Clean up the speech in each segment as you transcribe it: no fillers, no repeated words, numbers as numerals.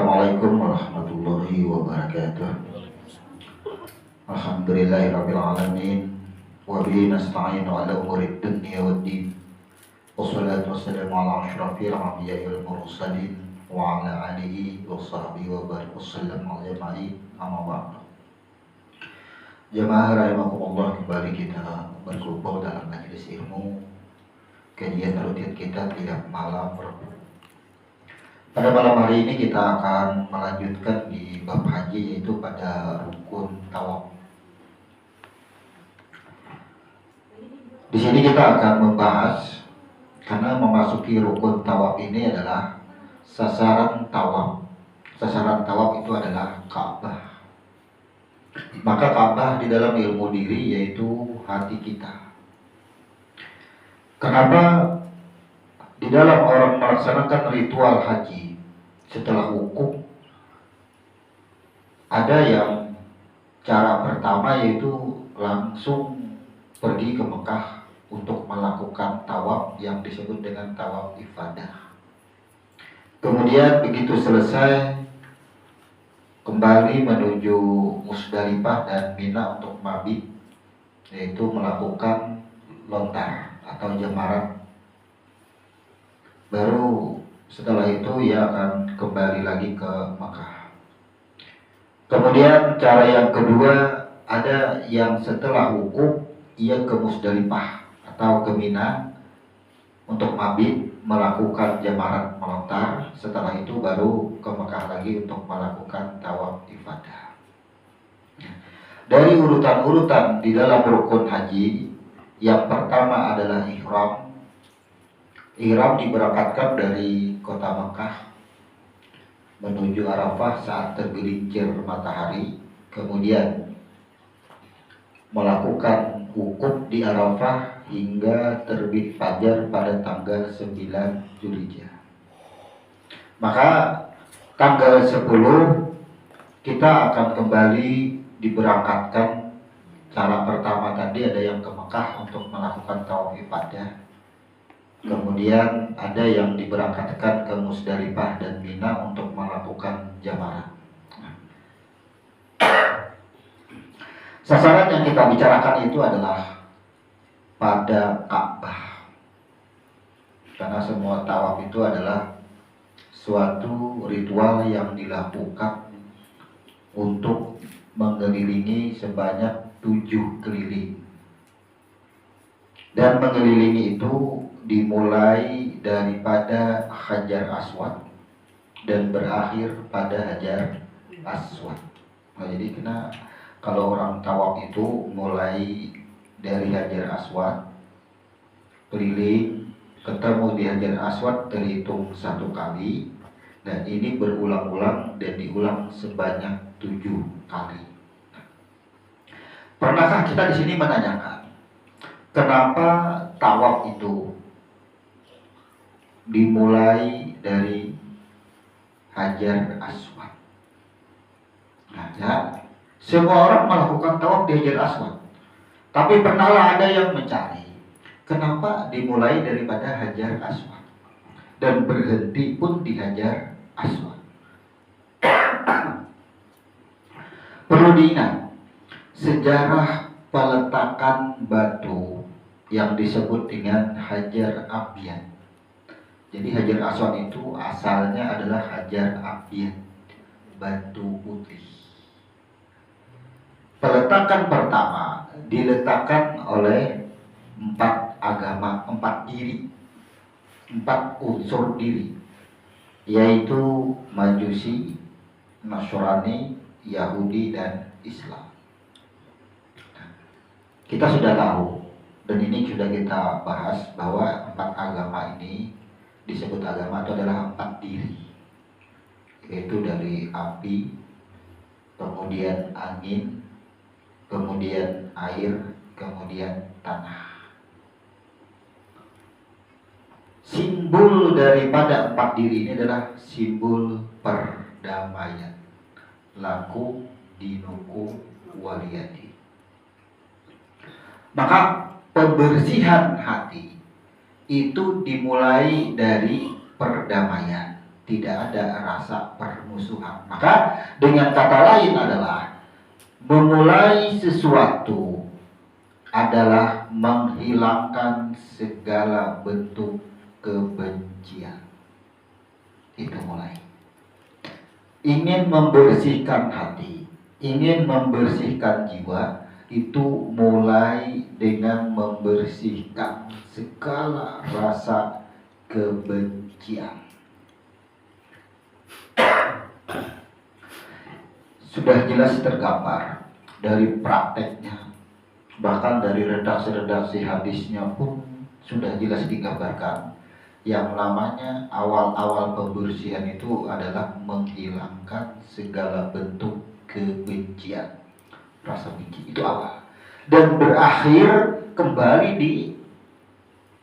Assalamualaikum warahmatullahi wabarakatuh. Alhamdulillahirabbil alamin wa bihi nasta'inu ala umuri dunya waddin. Wassalatu wassalamu ala asyrafil anbiya'i wal mursalin wa ala alihi wa sahbihi wa barik wasallam ajma'in. Amma ba'du. Jamaah rahimakumullah, kembali kita berkumpul dalam majelis ilmu kajian rutin kita tiap malam Rabu. Pada malam hari ini kita akan melanjutkan di bab haji, yaitu pada rukun tawaf. Di sini kita akan membahas, karena memasuki rukun tawaf ini adalah sasaran tawaf. Sasaran tawaf itu adalah Ka'bah. Maka Ka'bah di dalam ilmu diri yaitu hati kita. Kenapa di dalam orang melaksanakan ritual haji setelah wukuf ada yang cara pertama yaitu langsung pergi ke Mekah untuk melakukan tawaf yang disebut dengan tawaf ifadah. Kemudian begitu selesai kembali menuju Musdalifah dan Mina untuk mabit, yaitu melakukan lontar atau jamarat. Baru setelah itu ia akan kembali lagi ke Makkah. Kemudian cara yang kedua, ada yang setelah wukuf ia ke Musdalifah atau ke Mina untuk mabit, melakukan jamarat melontar. Setelah itu baru ke Makkah lagi untuk melakukan tawaf ifadah. Dari urutan-urutan di dalam rukun haji, yang pertama adalah ihram. Ihram diberangkatkan dari kota Makkah menuju Arafah saat tergelincir matahari, kemudian melakukan wukuf di Arafah hingga terbit fajar pada tanggal 9 Zulhijjah. Maka tanggal 10 kita akan kembali diberangkatkan. Cara pertama tadi ada yang ke Makkah untuk melakukan tawaf ibadah. Kemudian ada yang diberangkatkan ke Musdalifah dan Mina untuk melakukan jamarat. Sasaran yang kita bicarakan itu adalah pada Ka'bah. Karena semua tawaf itu adalah suatu ritual yang dilakukan untuk mengelilingi sebanyak 7 keliling. Dan mengelilingi itu dimulai daripada Hajar Aswad dan berakhir pada Hajar Aswad. Nah, jadi kalau orang tawaf itu mulai dari Hajar Aswad, keliling, ketemu di Hajar Aswad, terhitung 1 kali, dan ini berulang-ulang dan diulang sebanyak 7 kali. Pernahkah kita di sini menanyakan, kenapa tawaf itu dimulai dari Hajar Aswad? Nah, ya, semua orang melakukan tawaf di Hajar Aswad. Tapi pernahlah ada yang mencari, kenapa dimulai daripada Hajar Aswad dan berhenti pun di Hajar Aswad? Perlu diingat, sejarah peletakan batu yang disebut dengan Hajar Abyad. Jadi Hajar Aswad itu asalnya adalah Hajar Abyad, batu putih. Peletakan pertama diletakkan oleh 4 agama, 4 diri, 4 unsur diri, yaitu Majusi, Nasrani, Yahudi, dan Islam. Kita sudah tahu, dan ini sudah kita bahas, bahwa 4 agama ini disebut agama itu adalah 4 diri, yaitu dari api, kemudian angin, kemudian air, kemudian tanah. Simbol daripada 4 diri ini adalah simbol perdamaian. Lakum dinukum waliyadi. Maka pembersihan hati itu dimulai dari perdamaian. tidak ada rasa permusuhan. Maka dengan kata lain adalah memulai sesuatu adalah menghilangkan segala bentuk kebencian. Itu mulai. Ingin membersihkan hati, ingin membersihkan jiwa, itu mulai dengan membersihkan segala rasa kebencian. Sudah jelas tergambar dari prakteknya, bahkan dari redaksi-redaksi hadisnya pun sudah jelas digambarkan. Yang namanya awal-awal pembersihan itu adalah menghilangkan segala bentuk kebencian, rasa benci itu awal, dan berakhir kembali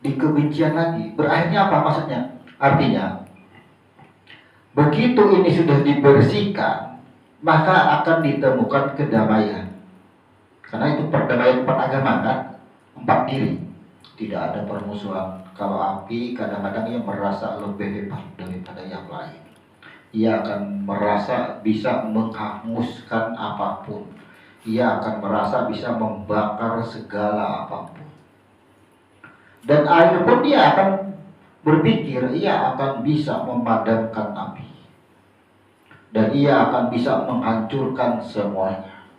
di kebencian lagi. Berakhirnya apa maksudnya? Artinya begitu ini sudah dibersihkan, maka akan ditemukan kedamaian. Karena itu perdamaian empat agama kan, empat diri, tidak ada permusuhan. Kalau api kadang-kadang ia merasa lebih hebat daripada yang lain. Ia akan merasa bisa menghanguskan apapun. Ia akan merasa bisa membakar segala apapun. Dan air pun dia akan berpikir ia akan bisa memadamkan api. Dan ia akan bisa menghancurkan semuanya.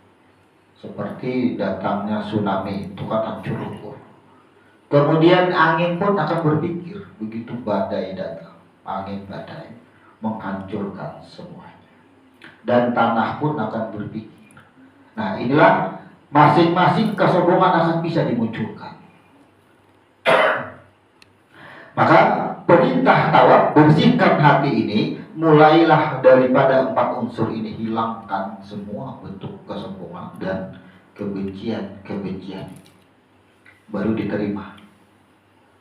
Seperti datangnya tsunami itu kan hancur lebur. Kemudian angin pun akan berpikir, begitu badai datang, angin badai menghancurkan semuanya. Dan tanah pun akan berpikir. Nah inilah masing-masing kesombongan akan bisa dimunculkan. Maka perintah tawab bersihkan hati ini mulailah daripada empat unsur ini, hilangkan semua bentuk kesombongan dan kebencian baru diterima.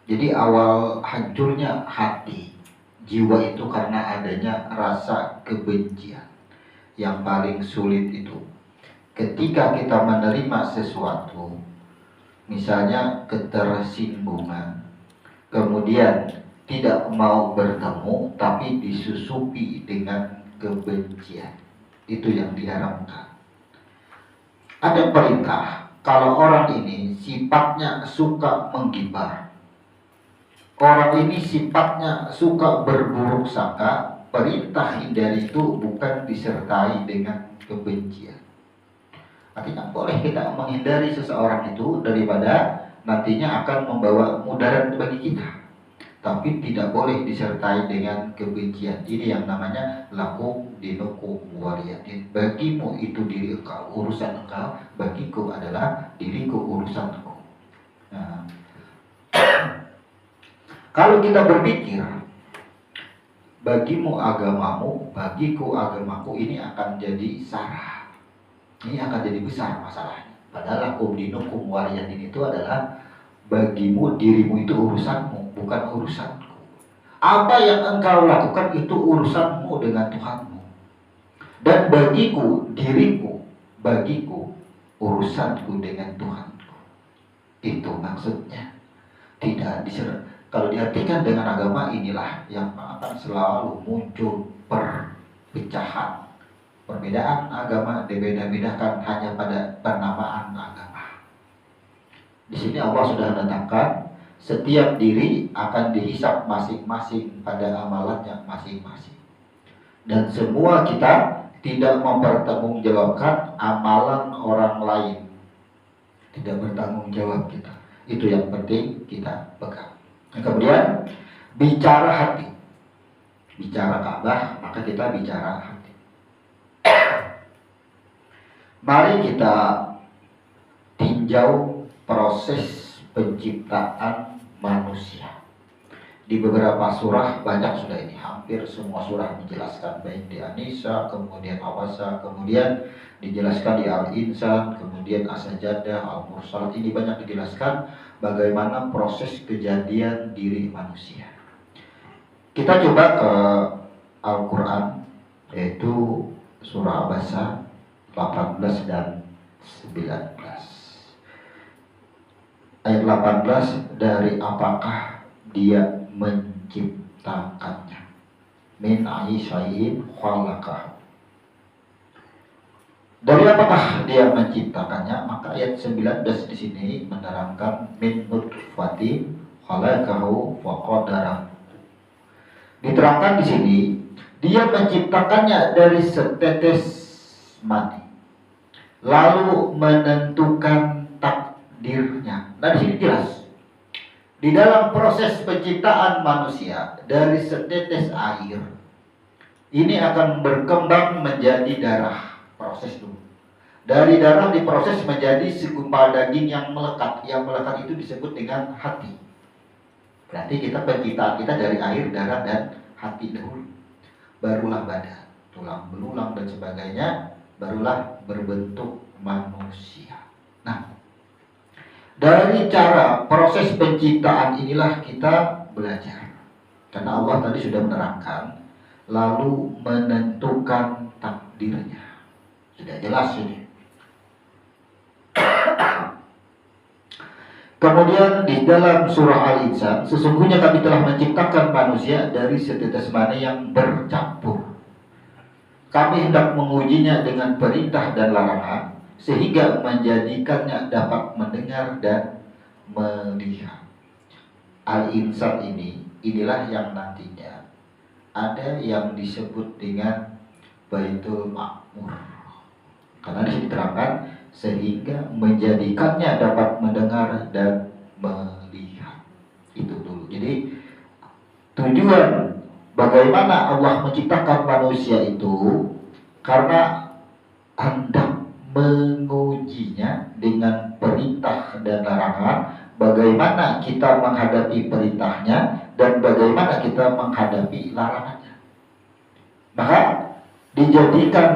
Jadi awal hancurnya hati, jiwa itu karena adanya rasa kebencian. Yang paling sulit itu ketika kita menerima sesuatu, misalnya ketersinggungan, kemudian tidak mau bertemu tapi disusupi dengan kebencian, itu yang diharamkan. Ada perintah, kalau orang ini sifatnya suka menggibah, orang ini sifatnya suka berburuk sangka, perintah hindari itu bukan disertai dengan kebencian. Artinya boleh kita menghindari seseorang itu daripada nantinya akan membawa mudarat bagi kita, tapi tidak boleh disertai dengan kebencian. Ini yang namanya lakum dinukum waliyatin. Bagimu itu diri engkau, urusan engkau, bagiku adalah diriku, urusanku. Nah, kalau kita berpikir bagimu agamamu, bagiku agamaku, ini akan jadi sarah. Ini akan jadi besar masalahnya. Padahal lakum dinukum waliyatin itu adalah bagimu, dirimu itu urusanmu, bukan urusanku. Apa yang engkau lakukan itu urusanmu dengan Tuhanmu. Dan bagiku, diriku, bagiku, urusanku dengan Tuhanku. Itu maksudnya. Tidak diserah. Kalau diartikan dengan agama, inilah yang akan selalu muncul perpecahan. Perbedaan agama dibeda-bedakan hanya pada penamaan agama. Di sini Allah sudah menetapkan setiap diri akan dihisap masing-masing pada amalannya masing-masing. Dan semua kita tidak mempertanggungjawabkan amalan orang lain. Tidak bertanggung jawab kita. Itu yang penting kita pegang. Nah, kemudian bicara hati. Bicara Ka'bah, maka kita bicara hati. Mari kita tinjau proses penciptaan manusia. Di beberapa surah banyak sudah ini, hampir semua surah menjelaskan, baik di An-Nisa, kemudian Awasa, kemudian dijelaskan di Al-Insan, kemudian As-Sajdah, Al-Mursalat. Ini banyak dijelaskan bagaimana proses kejadian diri manusia. Kita coba ke Al-Quran, yaitu surah Abasa 18 dan 19. Ayat 18, dari apakah dia menciptakannya. min ayyi syai'in khalaqah. Dari apakah dia menciptakannya? Maka ayat 19 di sini menerangkan min nutfatin khalaqahu faqadara. Diterangkan di sini dia menciptakannya dari setetes mani, lalu menentukan takdirnya. Nah, di sini jelas di dalam proses penciptaan manusia dari setetes air ini akan berkembang menjadi darah. Proses dulu. Dari darah diproses menjadi segumpal daging yang melekat. Yang melekat itu disebut dengan hati. Berarti penciptaan kita dari air, darah, dan hati dahulu. Barulah badan, tulang belulang dan sebagainya, barulah berbentuk manusia. Nah, dari cara proses penciptaan inilah kita belajar. Karena Allah tadi sudah menerangkan, lalu menentukan takdirnya. Sudah jelas ini. Kemudian di dalam surah Al-Insan, sesungguhnya kami telah menciptakan manusia dari setetes mani yang bercampur. Kami hendak mengujinya dengan perintah dan larangan, sehingga menjadikannya dapat mendengar dan melihat. Al-Insan inilah yang nantinya ada yang disebut dengan Baitul Ma'mur. Karena di sini diterangkan sehingga menjadikannya dapat mendengar dan melihat. Itu dulu. Jadi tujuan bagaimana Allah menciptakan manusia itu karena hendak mengujinya dengan perintah dan larangan, bagaimana kita menghadapi perintahnya dan bagaimana kita menghadapi larangannya. Maka dijadikan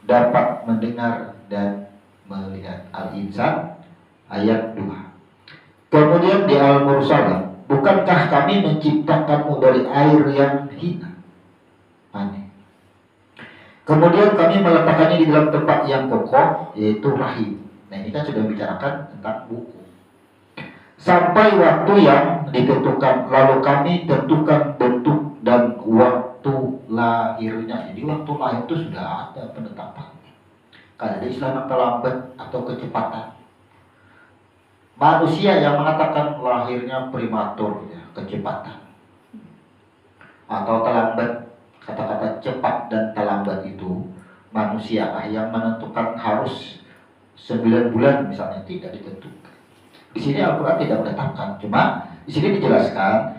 dapat mendengar dan melihat. Al-Insan ayat 2. Kemudian di Al-Mursalah, bukankah kami menciptakanmu dari air yang hina? Aneh. Kemudian kami meletakkannya di dalam tempat yang kokoh, yaitu rahim. Nah, ini kan sudah bicarakan tentang buku. Sampai waktu yang ditentukan, lalu kami tentukan bentuk dan waktu lahirnya. Jadi waktu lahir itu sudah ada penetapan. Kalau ada istilah terlambat atau kecepatan. Manusia yang mengatakan lahirnya prematur, ya, kecepatan. Atau terlambat, kata-kata cepat dan terlambat itu manusia yang menentukan harus 9 bulan misalnya, tidak ditentukan. Di sini Al-Quran tidak menetapkan, cuma di sini dijelaskan,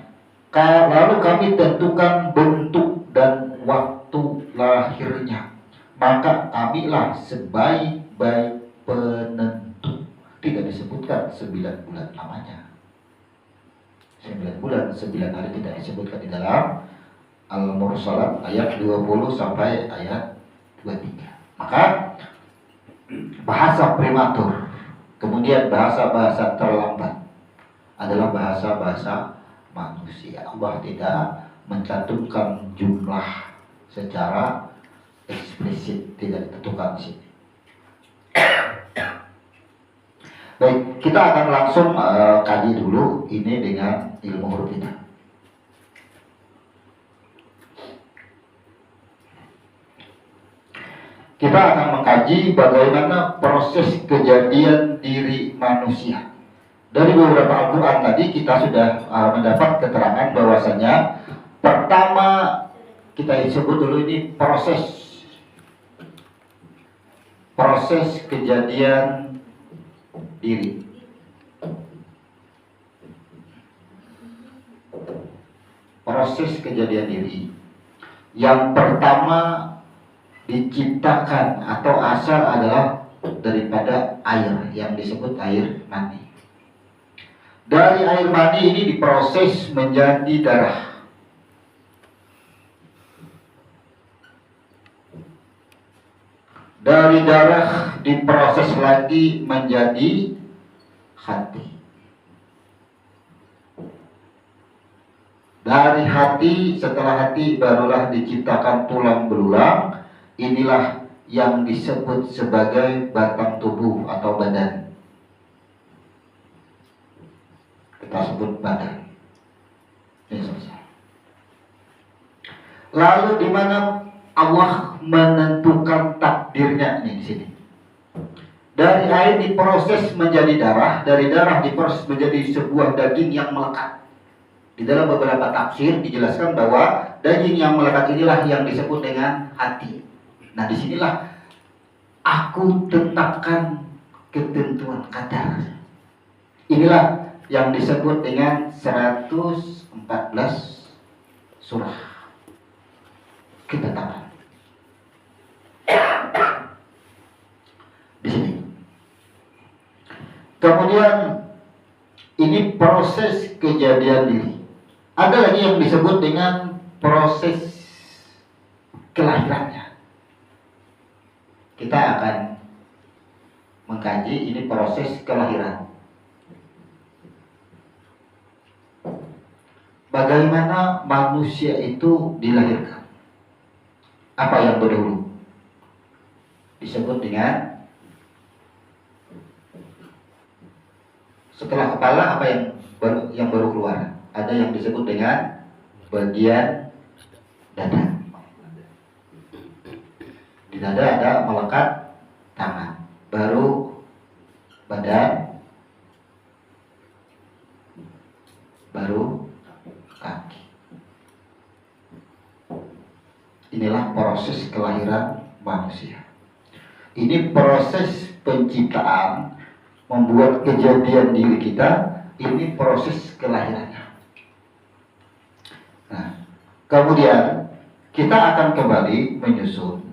lalu kami tentukan bentuk dan waktu lahirnya, maka kamilah sebaik-baik penentu. Tidak disebutkan 9 bulan namanya. 9 bulan, 9 hari tidak disebutkan di dalam Al-Mursalat ayat 20 sampai ayat 23. Maka bahasa prematur, kemudian bahasa-bahasa terlambat adalah bahasa-bahasa manusia. Allah tidak mencantumkan jumlah secara eksplisit, tidak ditentukan di sini. Baik, kita akan langsung kaji dulu ini dengan ilmu huruf kita. Kita akan mengkaji bagaimana proses kejadian diri manusia. Dari beberapa Al-Quran tadi kita sudah mendapat keterangan bahwasanya pertama kita sebut dulu ini proses kejadian diri. Proses kejadian diri yang pertama diciptakan atau asal adalah daripada air yang disebut air mani. Dari air mani ini diproses menjadi darah. Dari darah diproses lagi menjadi hati. Dari hati, setelah hati barulah diciptakan tulang belulang. Inilah yang disebut sebagai batang tubuh atau badan. Kita sebut badan. Ini selesai. Lalu di mana Allah menentukan takdirnya nih di sini. Dari air diproses menjadi darah, dari darah diproses menjadi sebuah daging yang melekat. Di dalam beberapa tafsir dijelaskan bahwa daging yang melekat inilah yang disebut dengan hati. Nah, disinilah aku tetapkan ketentuan kadar. Inilah yang disebut dengan 114 surah ketetapan. Di sini. Kemudian ini proses kejadian diri. Ada lagi yang disebut dengan proses kelahirannya. Kita akan mengkaji ini proses kelahiran. Bagaimana manusia itu dilahirkan? Apa yang berdahulu? Disebut dengan setelah kepala apa yang baru keluar? Ada yang disebut dengan bagian dada. Di dada ada melekat tangan, baru badan, baru kaki. Inilah proses kelahiran manusia. Ini proses penciptaan, membuat kejadian diri kita, ini proses kelahirannya. Nah, kemudian kita akan kembali menyusun.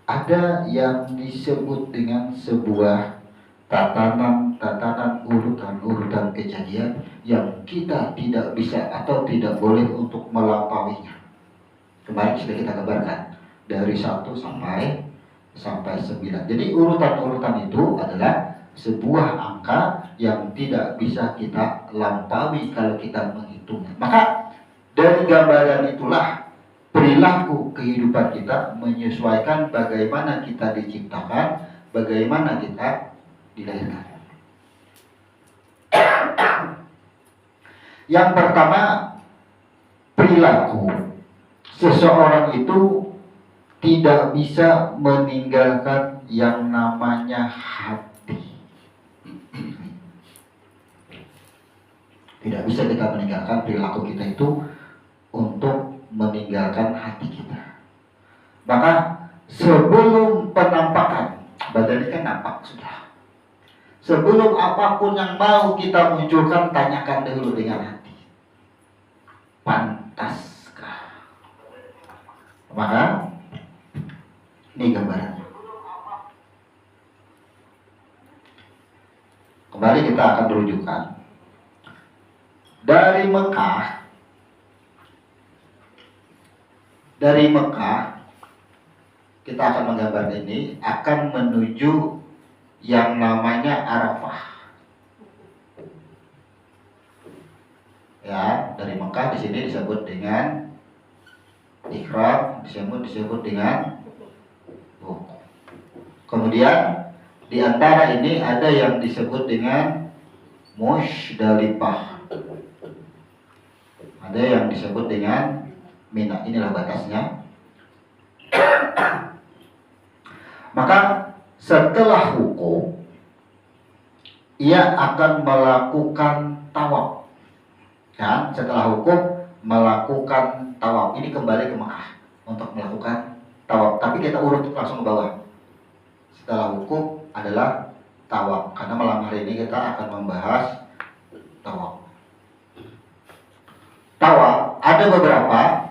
Ada yang disebut dengan sebuah tatanan urutan kejadian yang kita tidak bisa atau tidak boleh untuk melampauinya. Kemarin sudah kita gambarkan dari 1 sampai 9. Jadi urutan-urutan itu adalah sebuah angka yang tidak bisa kita lampaui kalau kita menghitungnya. Maka dari gambaran itulah perilaku kehidupan kita menyesuaikan bagaimana kita diciptakan, bagaimana kita dilahirkan. Yang pertama, perilaku. Seseorang itu tidak bisa meninggalkan yang namanya hati. Tidak bisa kita meninggalkan perilaku kita itu untuk meninggalkan hati kita. Maka sebelum penampakan, badan ini kan nampak sudah. Sebelum apapun yang mau kita munculkan, tanyakan dulu dengan hati. Pantaskah? Maka ini gambarannya. Kembali kita akan rujukan dari Mekah kita akan menggambar ini akan menuju yang namanya Arafah. Ya, dari Mekah di sini disebut dengan Ihram, disebut dengan Wukuf. Kemudian di antara ini ada yang disebut dengan Musdalifah. Ada yang disebut dengan Mina. Inilah batasnya. Maka setelah wukuf, ia akan melakukan tawaf. Dan setelah wukuf melakukan tawaf. Ini kembali ke Mekah untuk melakukan tawaf. Tapi kita urut langsung ke bawah. Setelah wukuf adalah tawaf. Karena malam hari ini kita akan membahas tawaf. Tawaf ada beberapa.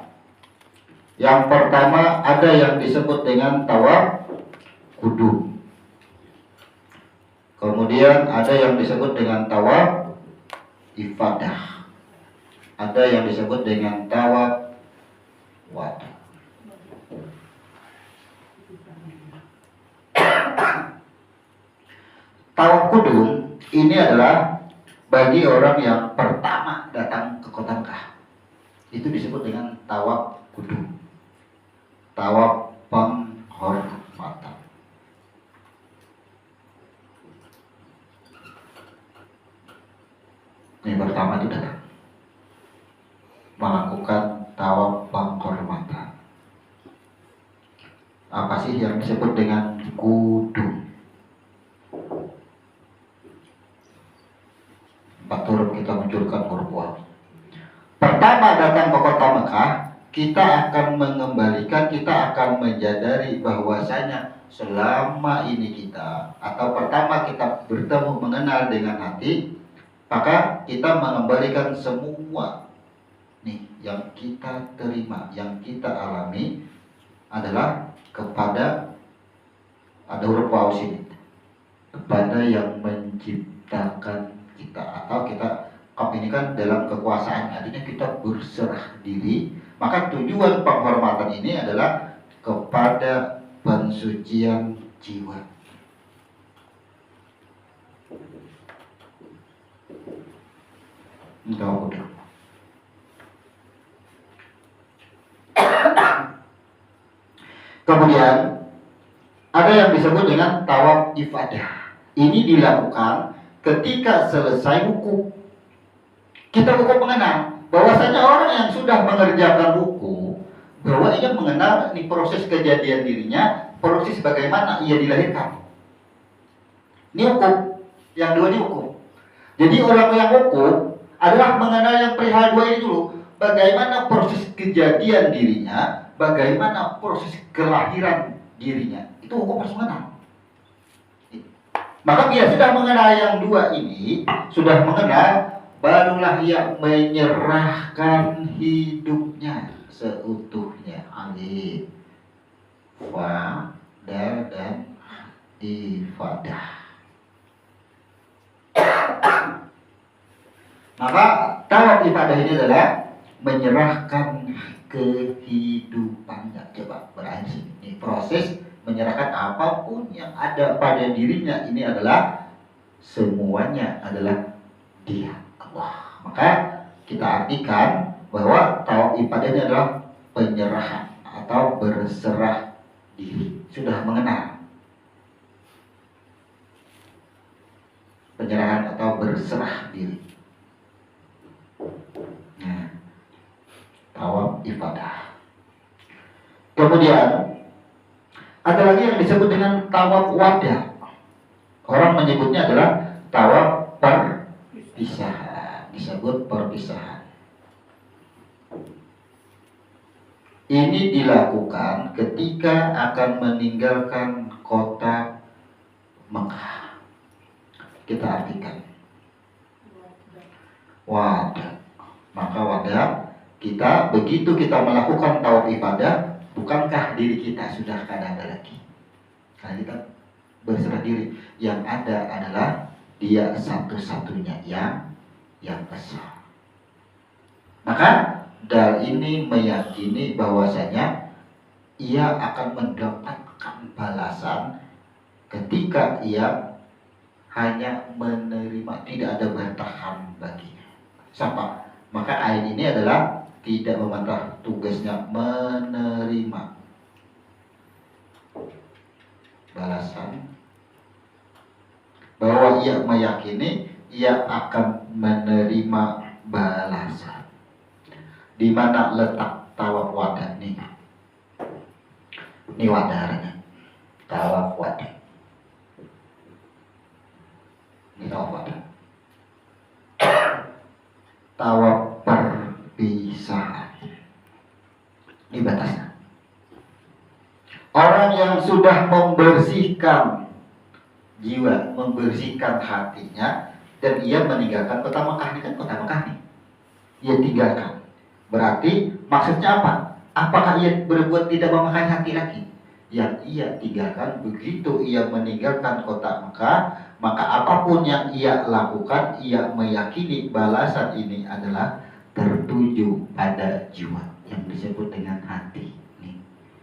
Yang pertama ada yang disebut dengan tawaf kudum. Kemudian ada yang disebut dengan tawaf ifadah. Ada yang disebut dengan tawaf wada. Tawaf kudum ini adalah bagi orang yang pertama datang ke kota Mekah. Itu disebut dengan tawaf kudum. Tawaf penghormatan. Yang pertama itu datang melakukan tawaf penghormatan. masih yang disebut dengan kudum. 4 huruf kita munculkan huruf waw. Pertama datang ke kota Mekah, kita akan mengembalikan, kita akan menyadari bahwasanya selama ini kita, atau pertama kita bertemu mengenal dengan hati, maka kita mengembalikan semua nih yang kita terima, yang kita alami adalah kepada, ada huruf waw sini, kepada yang menciptakan kita, atau kita ini kan dalam kekuasaan, artinya kita berserah diri. Maka tujuan penghormatan ini adalah kepada pensucian jiwa. Kemudian ada yang disebut dengan tawaf ifadah. Ini dilakukan ketika selesai wukuf. Kita wukuf mengenal bahwasanya orang yang sudah mengerjakan wukuf, bahwa ia mengenal di proses kejadian dirinya, proses bagaimana ia dilahirkan. Ini wukuf, yang dua ini wukuf. Jadi orang yang wukuf adalah mengenal yang perihal dua ini dulu, bagaimana proses kejadian dirinya, bagaimana proses kelahiran dirinya. Itu wukuf harus mengenal. Maka dia sudah mengenal yang dua ini, sudah mengenal, barulah ia menyerahkan hidupnya seutuhnya. Alif, fa, dal, dan ifadah. Maka tawaf ifadah ini adalah menyerahkan kehidupannya. Coba berakhir sini. Ini proses menyerahkan apapun yang ada pada dirinya, ini adalah semuanya adalah Dia, Allah. Maka kita artikan bahwa tawaf ibadah ini adalah penyerahan atau berserah diri. Sudah mengenal penyerahan atau berserah diri. Nah, tawaf ibadah. Kemudian ada lagi yang disebut dengan tawaf wadah. Orang menyebutnya adalah tawaf perpisahan. Disebut perpisahan. Ini dilakukan ketika akan meninggalkan kota Mekah. Kita artikan wadah. Maka wadah, kita begitu kita melakukan tawaf ibadah, bukankah diri kita sudah kada ada lagi? Karena kita berserah diri. Yang ada adalah Dia satu-satunya yang besar. Maka dal ini meyakini bahwasanya ia akan mendapatkan balasan ketika ia hanya menerima, tidak ada bantahan baginya. Siapa? Maka ayat ini adalah tidak membantah, tugasnya menerima balasan, bahwa ia meyakini ia akan menerima balasan. Di mana letak tawaf wadah nih? Ini wadahnya, tawaf wadah. Ini tawaf wadah. Tawaf perpisahan. Ini batasnya. Orang yang sudah membersihkan jiwa, membersihkan hatinya, dan ia meninggalkan kota Mekah. Ini kan kota Mekah nih, ia tinggalkan. Berarti maksudnya apa? Apakah ia berbuat tidak memakai hati lagi? Yang ia tinggalkan, begitu ia meninggalkan kota Mekah, maka apapun yang ia lakukan, ia meyakini balasan ini adalah tertuju pada jiwa yang disebut dengan hati.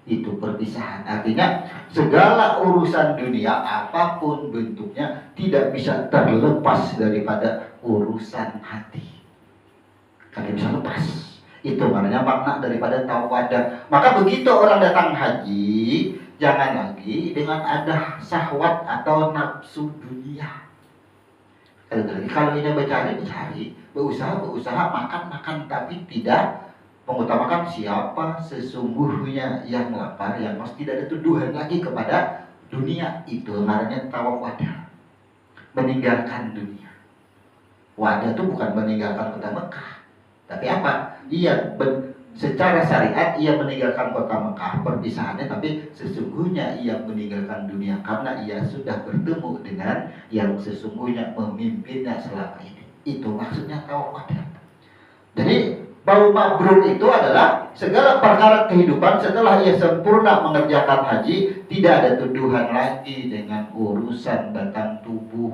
Itu perpisahan. Artinya segala urusan dunia apapun bentuknya tidak bisa terlepas daripada urusan hati. Kalian bisa lepas. Itu maknanya makna daripada tawaf wadah. Maka begitu orang datang haji, jangan lagi dengan ada syahwat atau nafsu dunia. Kalau ini mencari, berusaha, makan, tapi tidak mengutamakan siapa sesungguhnya yang lapar, yang pasti tidak ada tuduhan lagi kepada dunia. Itu namanya tawaf wada, meninggalkan dunia. Wada itu bukan meninggalkan kota Mekah, tapi apa? Secara syariat ia meninggalkan kota Mekah, perpisahannya, tapi sesungguhnya ia meninggalkan dunia karena ia sudah bertemu dengan yang sesungguhnya memimpinnya selama ini. Itu maksudnya tawaf wada. Jadi bau mabrur itu adalah segala perkara kehidupan setelah ia sempurna mengerjakan haji, tidak ada tuduhan lagi dengan urusan batang tubuh.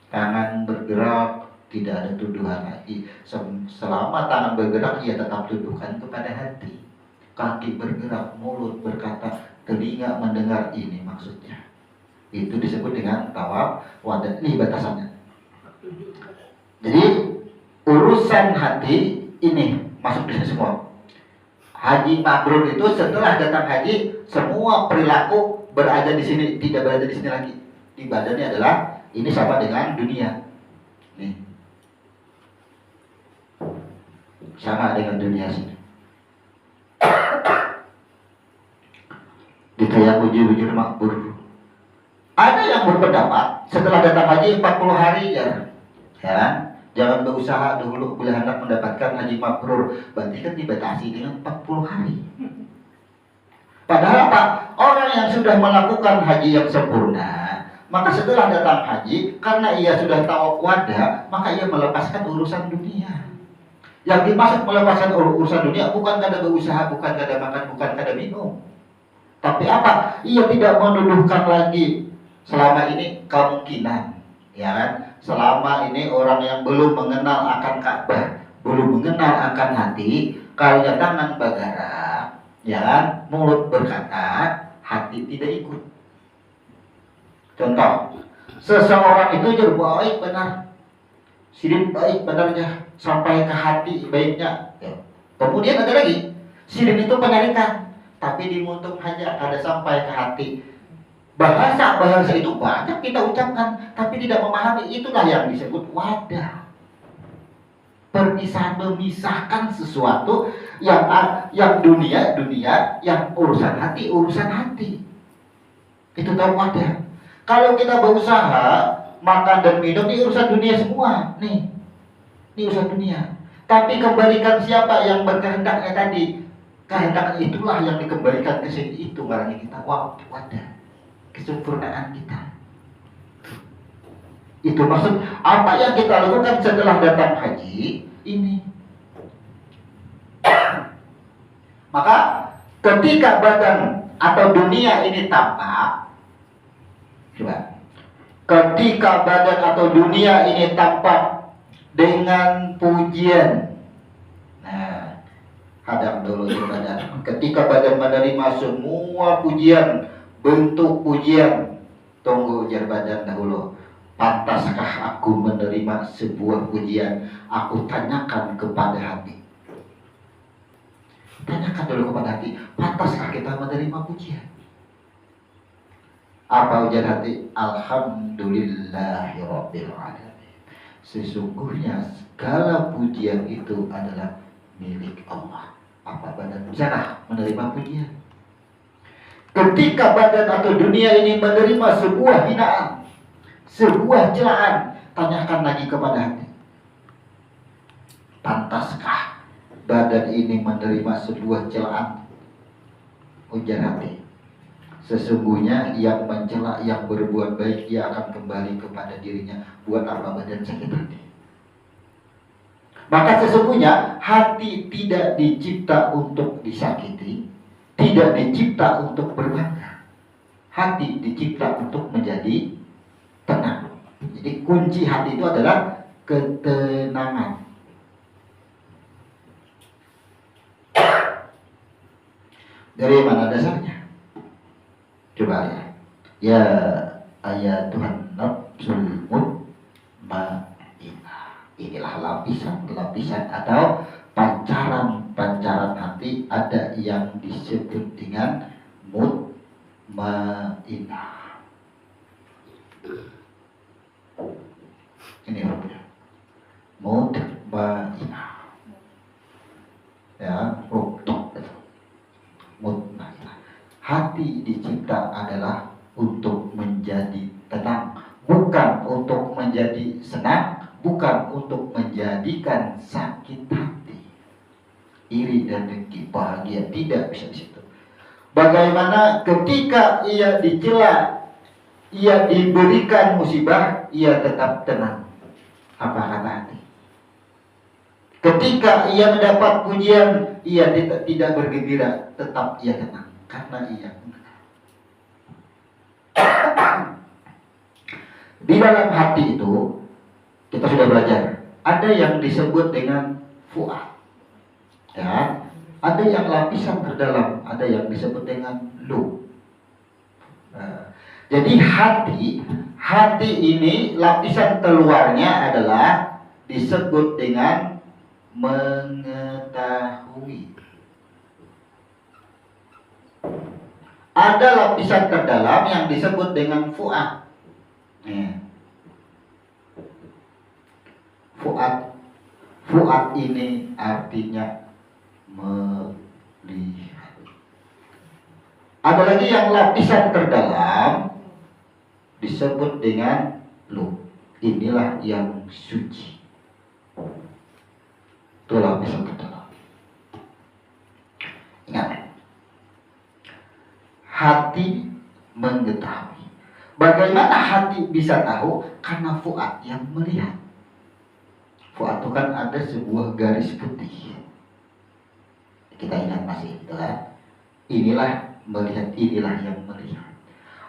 Tangan bergerak, tidak ada tuduhan lagi. Selama tangan bergerak, ia tetap tuduhkan kepada hati. Kaki bergerak, mulut berkata, telinga mendengar, ini maksudnya. Itu disebut dengan tawaf wada. Ini batasannya. Jadi urusan hati ini masuk di sini semua. Haji mabrur itu setelah datang haji, semua perilaku berada di sini, tidak berada di sini lagi. Di badannya adalah ini sama dengan dunia. Nih. Sama dengan dunia sini. Itu yang bujur-bujur makbur. Ada yang berpendapat setelah datang haji 40 hari ya. Jangan berusaha dulu bila hendak mendapatkan haji mabrur. Berarti kan dibatasi dengan 40 hari. Padahal apa? Orang yang sudah melakukan haji yang sempurna, maka setelah datang haji, karena ia sudah tawaf wada, maka ia melepaskan urusan dunia. Yang dimaksud melepaskan urusan dunia bukan kada berusaha, bukan kada makan, bukan kada minum. Tapi apa? Ia tidak menuduhkan lagi selama ini kemungkinan, ya kan? Selama ini orang yang belum mengenal akan Ka'bah, belum mengenal akan hati, kalau tangan bergerak, ya kan? Mulut berkata, hati tidak ikut. Contoh, seseorang itu jadi baik benar, sirin baik benarnya sampai ke hati baiknya. Ya. Kemudian ada lagi, sirin itu penarikan, tapi di mulut hanya ada sampai ke hati. Bahasa itu banyak kita ucapkan, tapi tidak memahami. Itulah yang disebut wadah. Perpisahan, memisahkan sesuatu yang dunia, yang urusan hati. Itu tahu wadah. Kalau kita berusaha makan dan minum, ini urusan dunia semua. Nih, ini urusan dunia. Tapi kembalikan siapa yang berkehendaknya tadi. Kehendak itulah yang dikembalikan ke sini. Itu barangnya kita wadah. Kesempurnaan kita. Itu maksud apa yang kita lakukan setelah datang haji ini. Maka ketika badan atau dunia ini tampak, coba, ketika badan atau dunia ini tampak dengan pujian. Nah, hadap dulu badan. Ketika badan menerima semua pujian, bentuk pujian, tunggu ujar badan dahulu. Pantaskah aku menerima sebuah pujian? Aku tanyakan kepada hati. Tanyakan dulu kepada hati, pantaskah kita menerima pujian? Apa ujar hati? Alhamdulillahirabbil alamin. Sesungguhnya segala pujian itu adalah milik Allah. Apa badan bisa menerima pujian? Ketika badan atau dunia ini menerima sebuah hinaan, sebuah celaan, tanyakan lagi kepada hati. Pantaskah badan ini menerima sebuah celaan? Ujar hati. Sesungguhnya yang mencela, yang berbuat baik, ia akan kembali kepada dirinya. Buat apa badan sakit hati? Maka sesungguhnya hati tidak dicipta untuk disakiti, tidak dicipta untuk berbangga. Hati dicipta untuk menjadi tenang. Jadi kunci hati itu adalah ketenangan. Dari mana dasarnya? Coba ya. Ya ayat Tuhan nafsul mutmainnah. Inilah lapisan atau pancaran hati, ada yang disebut dengan mutmainnah. Ini hurufnya. Mutmainnah. menjadi senang, bukan untuk menjadikan sakit hati, iri dan dengki, bahagia, tidak bisa di situ. Bagaimana ketika ia dicela, ia diberikan musibah, ia tetap tenang. Apa kata hati? Ketika ia mendapat pujian, ia tidak bergembira, tetap ia tenang karena ia. Di dalam hati itu kita sudah belajar, ada yang disebut dengan fuad, ya, ada yang lapisan terdalam, ada yang disebut dengan lu. Jadi hati ini lapisan keluarnya adalah disebut dengan mengetahui. Ada lapisan terdalam yang disebut dengan fuad. Fuad ini artinya melihat. Ada lagi yang lapisan terdalam disebut dengan lu. Inilah yang suci. Itu lapisan terdalam. Ingat, hati mengetahui. Bagaimana hati bisa tahu? Karena fuad yang melihat. Fuad itu kan ada sebuah garis putih. Kita ingat masih itu kan? Inilah melihat, inilah yang melihat.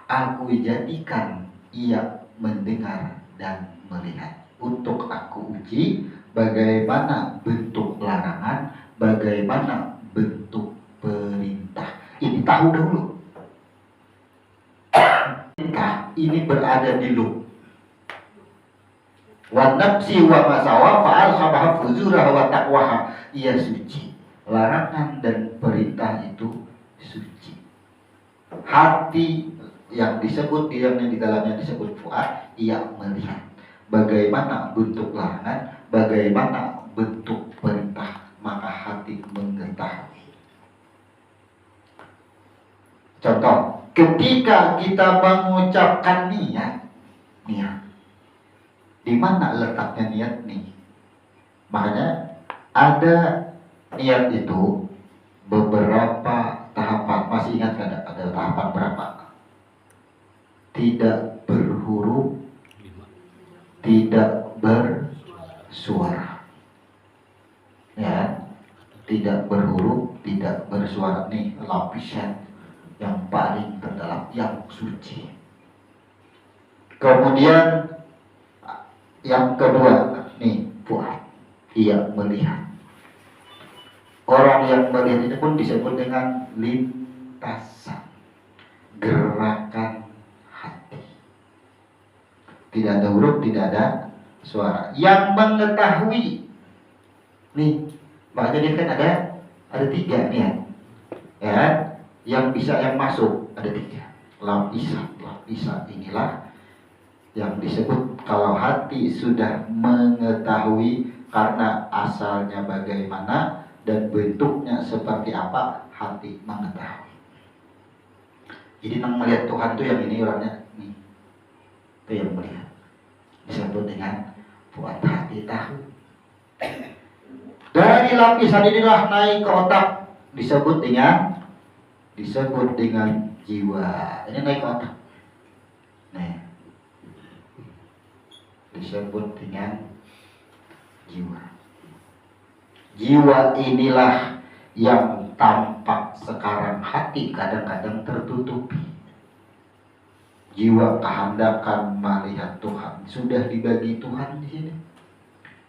Aku jadikan ia mendengar dan melihat. Untuk aku uji bagaimana bentuk larangan, bagaimana bentuk perintah. Ini tahu dulu. Ini berada di lu. Wa nafsi wa masawa fa'alhamaha fujuraha wa taqwaha. Ia suci. Larangan dan perintah itu suci. Hati yang disebut yang di dalamnya disebut fuad, ia melihat bagaimana bentuk larangan, bagaimana bentuk perintah, maka hati mengetahui. Contoh, ketika kita mengucapkan niat, di mana letaknya niat nih? Makanya ada niat itu beberapa tahapan. Masih ingat kan ada tahapan berapa? Tidak berhuruf, tidak bersuara. Ya, tidak berhuruf, tidak bersuara. Nih lapisan yang paling terdalam, yang suci. Kemudian yang kedua, nih fuad, ia melihat. Orang yang melihat ini pun disebut dengan lintasan, gerakan hati. Tidak ada huruf, tidak ada suara. Yang mengetahui, nih, makanya dia kan ada tiga nih ya, yang bisa yang masuk ada tiga. Lapisan inilah yang disebut kalau hati sudah mengetahui karena asalnya bagaimana dan bentuknya seperti apa, hati mengetahui. Jadi yang melihat Tuhan tuh yang ini orangnya nih, itu yang melihat, disebut dengan fuad, hati tahu. Dari lapisan inilah naik ke otak, disebut dengan jiwa. Ini naik ke otak. Nih, disebut dengan jiwa. Jiwa inilah yang tampak sekarang hati kadang-kadang tertutupi. Jiwa kehendakan melihat Tuhan sudah dibagi Tuhan di sini.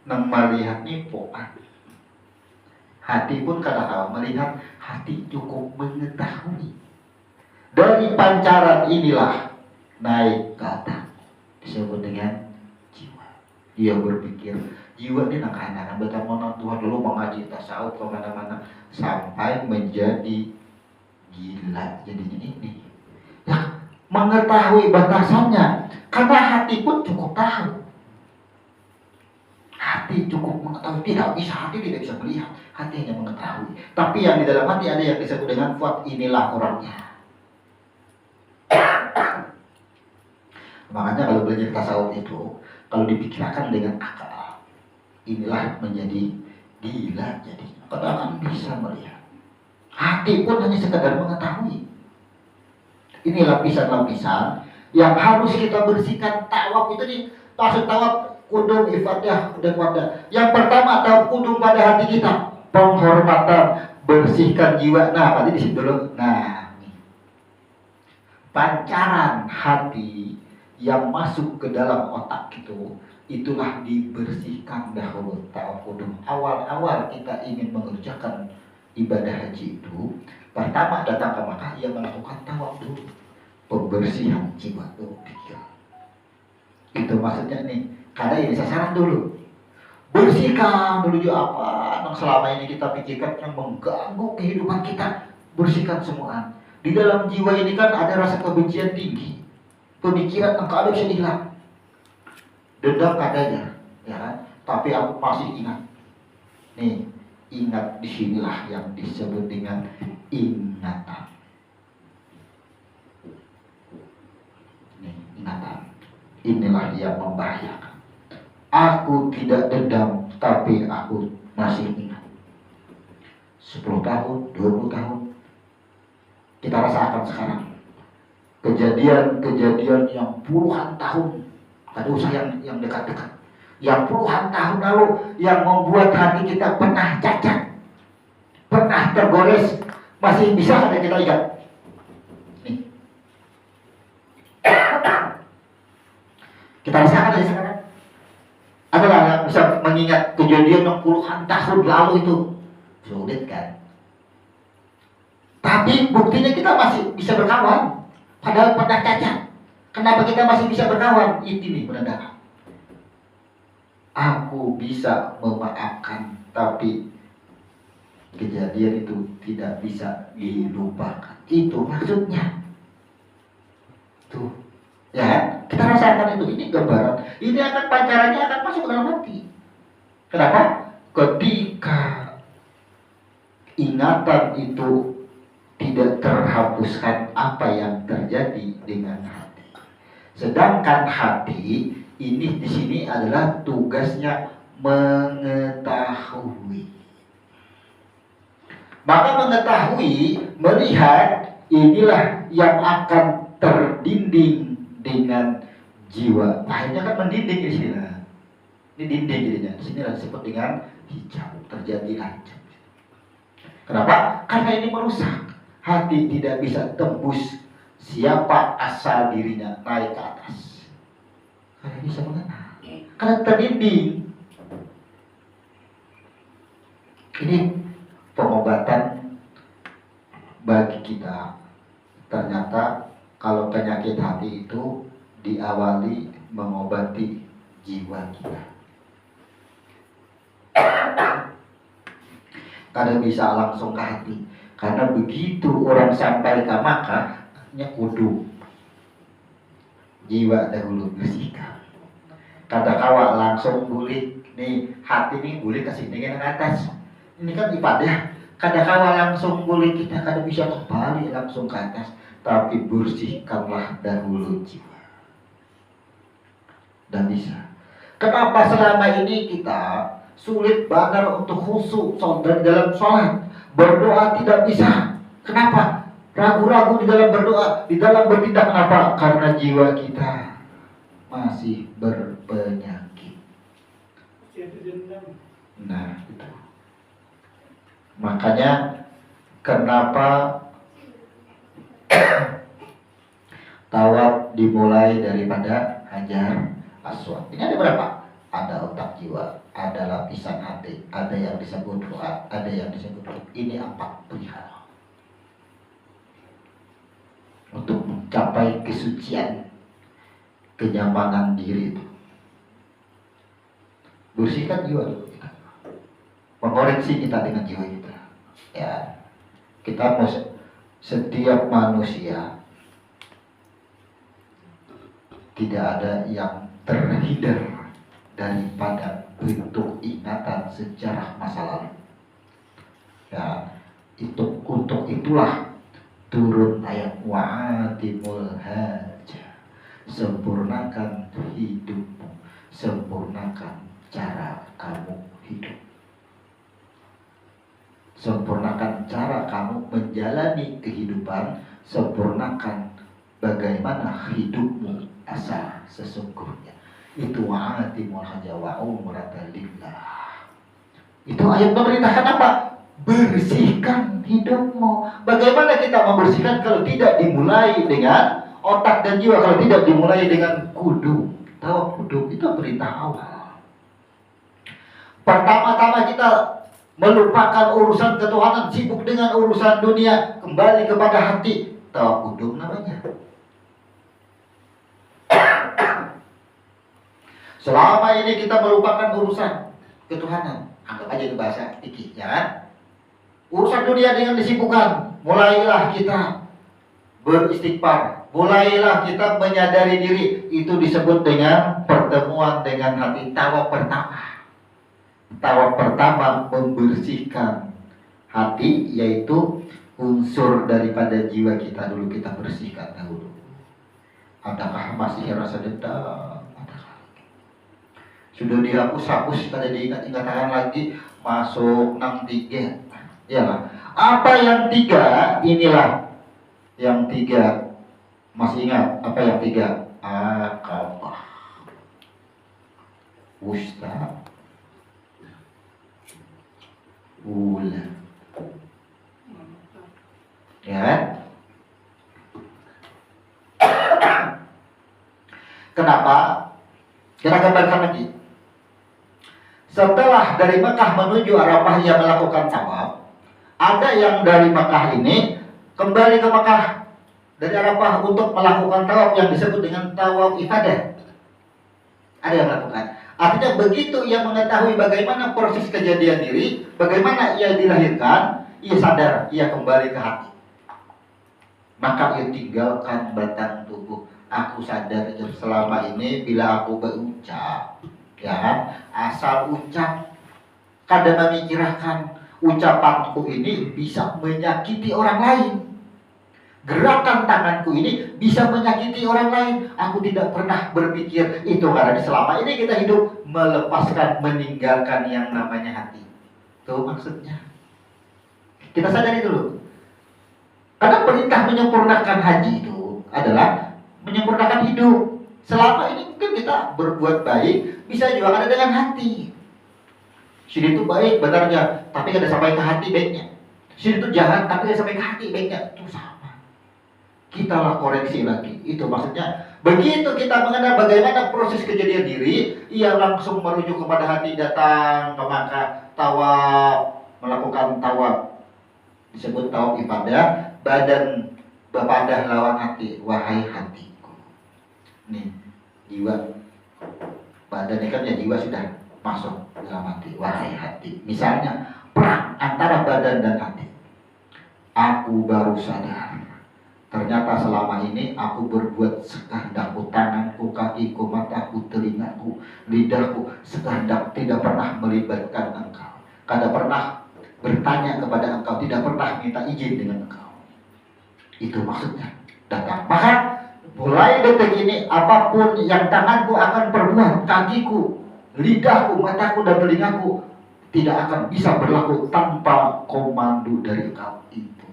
Nang melihat ini fuad. Hati pun kadang-kadang melihat, hati cukup mengetahui. Dari pancaran inilah naik ke atas, disebut dengan jiwa. Dia berpikir, jiwa ini nak-anak bagaimana Tuhan lalu mengaji tasawuf kemana-mana sampai menjadi gila jadinya ini. Ya, mengetahui batasannya, karena hati pun cukup tahu. Hati cukup mengetahui, tidak bisa, hati tidak bisa melihat, hati hanya mengetahui. Tapi yang di dalam hati ada yang disebut dengan fuad, inilah orangnya. Makanya kalau belajar tasawuf itu, kalau dipikirkan dengan akal, inilah menjadi gila jadi. Karena akan bisa melihat. Hati pun hanya sekadar mengetahui. Ini lapisan-lapisan yang harus kita bersihkan. Tawaf itu nih, maksud tawaf kudung, ifadah, dan wadah. Yang pertama tawaf kudung pada hati kita, penghormatan, bersihkan jiwa. Nah, tadi di situ dulu. Nah, pancaran hati yang masuk ke dalam otak itu, itulah dibersihkan dahulu. Tawaf kudung. Awal-awal kita ingin mengerjakan ibadah haji itu, pertama datang ke Makkah, ia melakukan tawaf dulu, pembersihan jiwa dan pikiran. Itu maksudnya nih, karena ini sasaran dulu. Bersihkan dulu juga apa yang selama ini kita pikirkan yang mengganggu kehidupan kita, bersihkan semua. Di dalam jiwa ini kan ada rasa kebencian tinggi, pemikiran engkau ada bisa hilang, dendam katanya, ya kan? Tapi aku masih ingat, nih, ingat disinilah yang disebut dengan ingatan. Nih, ingatan. Inilah yang membahayakan. Aku tidak dendam, tapi aku masih ingat. 10 tahun, 20 tahun. Kita rasakan sekarang. Kejadian-kejadian yang puluhan tahun. Ada usah yang dekat-dekat. Yang puluhan tahun lalu yang membuat hati kita pernah cacat, pernah tergores, masih bisa ada kita ingat. Nih. Kita rasakan dari sekarang. Adalah yang bisa mengingat kejadian yang puluhan tahun lalu itu. Sulit kan? Tapi buktinya kita masih bisa berkawan. Padahal pernah cacat. Kenapa kita masih bisa berkawan? Ini nih penandakan. Aku bisa memaafkan, tapi kejadian itu tidak bisa dilupakan. Itu maksudnya. Tuh, ya, kita rasakan itu. Ini gambaran. Ini akan pancarannya akan masuk ke dalam hati. Kenapa? Ketika ingatan itu tidak terhapuskan apa yang terjadi dengan hati. Sedangkan hati ini di sini adalah tugasnya mengetahui. Maka mengetahui, melihat, inilah yang akan terdinding dengan jiwa. Akhirnya kan mendinding di sini. Ini dinding jadinya. Di sini disebut dengan hijab. Terjadilah hijab. Kenapa? Karena ini merusak. Hati tidak bisa tembus siapa asal dirinya naik ke atas. Karena bisa mengenal, karena terdinding. Ini pengobatan bagi kita. Ternyata kalau penyakit hati itu diawali mengobati jiwa kita. Karena bisa langsung ke hati. Karena begitu orang sampai ke Makkah, kudu jiwa dahulu bersihkan. Kata kawa langsung boleh nih, hati nih boleh kasih dengan atas. Ini kan ibadah. Kata kawa langsung boleh, kita kada bisa kembali langsung ke atas, tapi bersihkanlah dahulu jiwa. Dan bisa. Kenapa selama ini kita sulit banget untuk khusyuk dalam sholat, berdoa tidak bisa? Kenapa? Ragu-ragu di dalam berdoa, di dalam bertindak. Kenapa? Karena jiwa kita masih berpenyakit. Nah, itu. Makanya kenapa tawaf dimulai daripada Hajar Aswad. Ini ada berapa? Ada otak jiwa, ada lapisan hati, ada yang disebut doa, ada yang disebut ini 4 perihal. Untuk mencapai kesucian, kenyamanan diri itu. Bersihkan jiwa dulu kita. Mengoreksi kita dengan jiwa kita. Ya. Kita setiap manusia tidak ada yang terhindar daripada bentuk ingatan sejarah masa lalu. Ya, itu untuk itulah turun ayat wa'atimul haja. Sempurnakan hidupmu, sempurnakan cara kamu hidup, sempurnakan cara kamu menjalani kehidupan, sempurnakan bagaimana hidupmu asal sesungguhnya. Itu wa'atimul haja wa umrata lillah. Itu ayat memerintahkan apa? Bersihkan hidupmu. Bagaimana kita membersihkan kalau tidak dimulai dengan otak dan jiwa, kalau tidak dimulai dengan kudu. Tahu kudu itu perintah awal. Pertama-tama kita melupakan urusan ketuhanan, sibuk dengan urusan dunia, kembali kepada hati. Tahu kudu namanya. Selama ini kita melupakan urusan ketuhanan, anggap aja itu bahasa fikih, ya kan? Urusan dunia dengan disibukkan, mulailah kita beristighfar, mulailah kita menyadari diri. Itu disebut dengan pertemuan dengan hati. Tawaf pertama. Tawaf pertama membersihkan hati, yaitu unsur daripada jiwa kita dulu kita bersihkan dahulu. Adakah masih rasa dendam? Sudah dihapus-hapus, tidak diingat-ingatkan lagi, masuk 63. Ya lah. Apa yang 3? Inilah yang 3. Masih ingat apa yang 3? Akabah, wusta, ula. Ya. Kenapa? Kita gambarkan lagi. Setelah dari Mekah menuju Arafah ia melakukan tawaf, ada yang dari Mekah ini kembali ke Mekah dari Arafah untuk melakukan tawaf yang disebut dengan tawaf ifadah. Ada yang melakukan. Artinya begitu ia mengetahui bagaimana proses kejadian diri, bagaimana ia dilahirkan, ia sadar, ia kembali ke hati. Maka ia tinggalkan batang tubuh. Aku sadar selama ini bila aku berucap, ya, asal ucap, kadang memikirkan ucapanku ini bisa menyakiti orang lain. Gerakan tanganku ini bisa menyakiti orang lain. Aku tidak pernah berpikir itu karena selama ini kita hidup melepaskan, meninggalkan yang namanya hati. Itu maksudnya. Kita sadari dulu. Karena perintah menyempurnakan haji itu adalah menyempurnakan hidup. Selama ini mungkin kita berbuat baik, bisa juga ada dengan hati. Sini itu baik benarnya, tapi ada sampai ke hati baiknya. Sini itu jahat, tapi ada sampai ke hati baiknya. Itu sama. Kita lah koreksi lagi. Itu maksudnya. Begitu kita mengenal bagaimana proses kejadian diri, ia langsung merujuk kepada hati, datang ke Makkah, tawaf, melakukan tawaf. Disebut tawaf ibadah, badan berpadah lawan hati. Wahai hatiku. Nih, jiwa. Badannya kan ya jiwa sudah masuk dalam hati. Wahai hati. Misalnya, perang antara badan dan hati. Aku baru sadar. Ternyata selama ini aku berbuat sekehendakku, tanganku, kakiku, mataku, telingaku, lidahku, sekehendak, tidak pernah melibatkan engkau. Tidak pernah bertanya kepada engkau, tidak pernah minta izin dengan engkau. Itu maksudnya. Datang. Maka mulai detik ini apapun yang tanganku akan perbuat, kakiku, lidahku, mataku, dan telingaku tidak akan bisa berlaku tanpa komando dari engkau. Itu.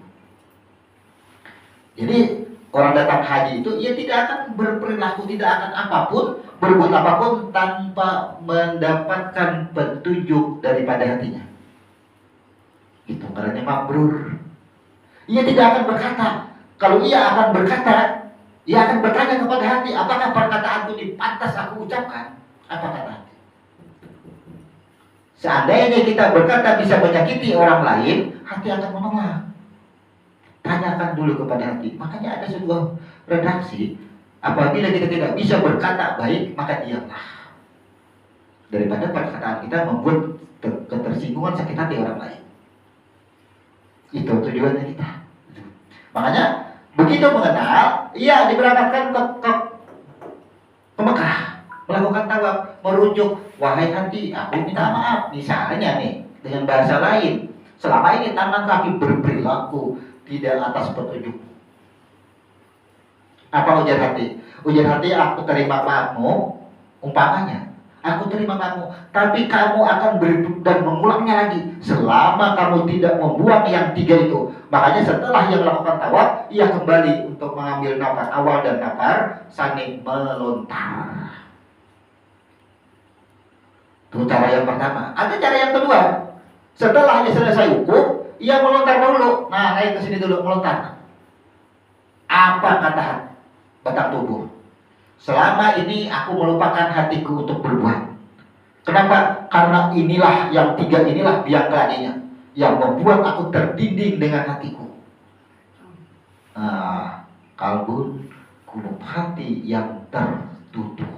Jadi orang datang haji itu ia tidak akan berperilaku, tidak akan apapun, berbuat apapun tanpa mendapatkan petunjuk daripada hatinya. Itu karena mabrur. Ia tidak akan berkata. Kalau ia akan berkata, ia akan bertanya kepada hati, apakah perkataanku ini pantas aku ucapkan? Apa kata hati? Seandainya kita berkata bisa menyakiti orang lain, hati akan menolak. Tanyakan dulu kepada hati. Makanya ada sebuah redaksi, apabila kita tidak bisa berkata baik, maka diamlah. Daripada perkataan kita membuat ketersinggungan, sakit hati orang lain. Itu tujuannya kita. Makanya begitu mengenal, ia diberangkatkan ke Mekah, melakukan tawaf, merujuk, wahai hati, aku minta maaf. Misalnya nih, dengan bahasa lain, selama ini tangan kaki berperilaku tidak atas petunjuk. Apa ujar hati? Ujar hati, aku terima maafmu, umpamanya. Aku terima maafmu, tapi kamu akan berebut dan mengulangnya lagi selama kamu tidak membuang yang 3 itu. Makanya setelah ia melakukan tawaf, ia kembali untuk mengambil nafas awal dan nafas sani melontar. Itu cara yang pertama. Ada cara yang kedua. Setelah ia selesai wukuf, ia melontar dulu. Nah, naik ke sini dulu melontar. Apa kata batang tubuh? Selama ini aku melupakan hatiku untuk berbuat. Kenapa? Karena inilah yang 3 inilah biang keladinya yang membuat aku terdinding dengan hatiku. Kalbun, kulub hati yang tertutup.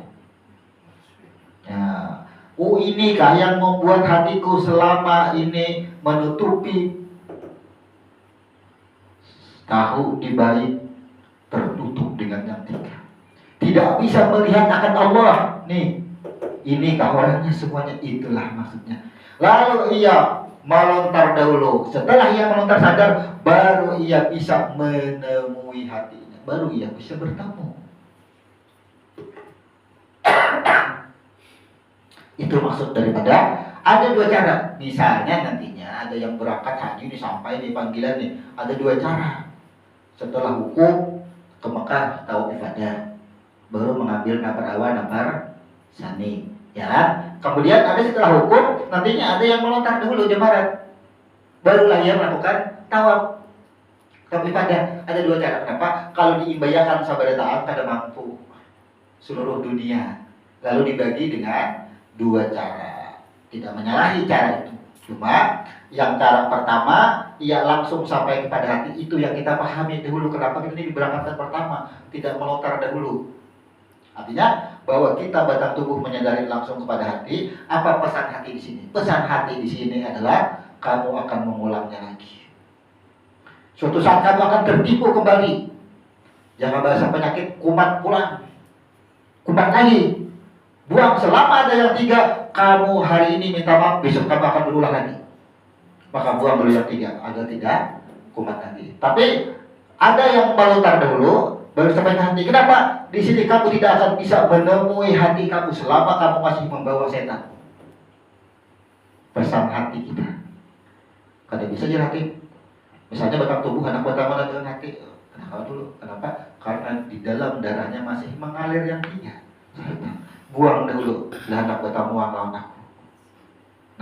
Inikah yang membuat hatiku selama ini menutupi, tahu di balik tertutup dengan yang 3. Tidak bisa melihat akan Allah. Nih, inikah orangnya semuanya, itulah maksudnya. Lalu ia melontar dahulu. Setelah ia melontar sadar, baru ia bisa menemui hatinya. Baru ia bisa bertemu. Itu maksud daripada ada 2 cara. Misalnya nantinya ada yang berangkat haji nih, sampai di panggilan nih, ada 2 cara. Setelah wukuf ke Mekah tahu ibadah, baru mengambil nafar awal nafar sani, ya. Kemudian ada setelah wukuf nantinya ada yang melontar dahulu jemarat, barulah ia melakukan tawaf ibadah. Ada 2 cara. Kenapa? Kalau diimbayakan sabada taat kada mampu seluruh dunia, lalu dibagi dengan 2 cara. Tidak menyalahi cara itu. Cuma yang cara pertama, ia langsung sampai kepada hati, itu yang kita pahami dahulu. Kenapa ini diberangkatkan pertama, tidak melontar dahulu. Artinya bahwa kita batang tubuh menyadari langsung kepada hati. Apa pesan hati di sini? Pesan hati di sini adalah kamu akan mengulangnya lagi. Suatu saat kamu akan tertipu kembali. Jangan bahasa penyakit, kumat pulang, kumat lagi. Buang selama ada yang 3. Kamu hari ini minta maaf, besok kamu akan berulang lagi. Maka buang dulu yang 3 agar tidak kumat lagi. Tapi ada yang melontar dahulu, baru sampai ke hati. Kenapa? Di sini kamu tidak akan bisa menemui hati kamu selama kamu masih membawa setan. Pesan hati kita. Kada bisa jadi hati. Misalnya batang tubuh anak pertama dengan hati. Kenapa dulu? Kenapa? Karena di dalam darahnya masih mengalir yang 3. Buang dahulu, lah anak bertamu lawan aku.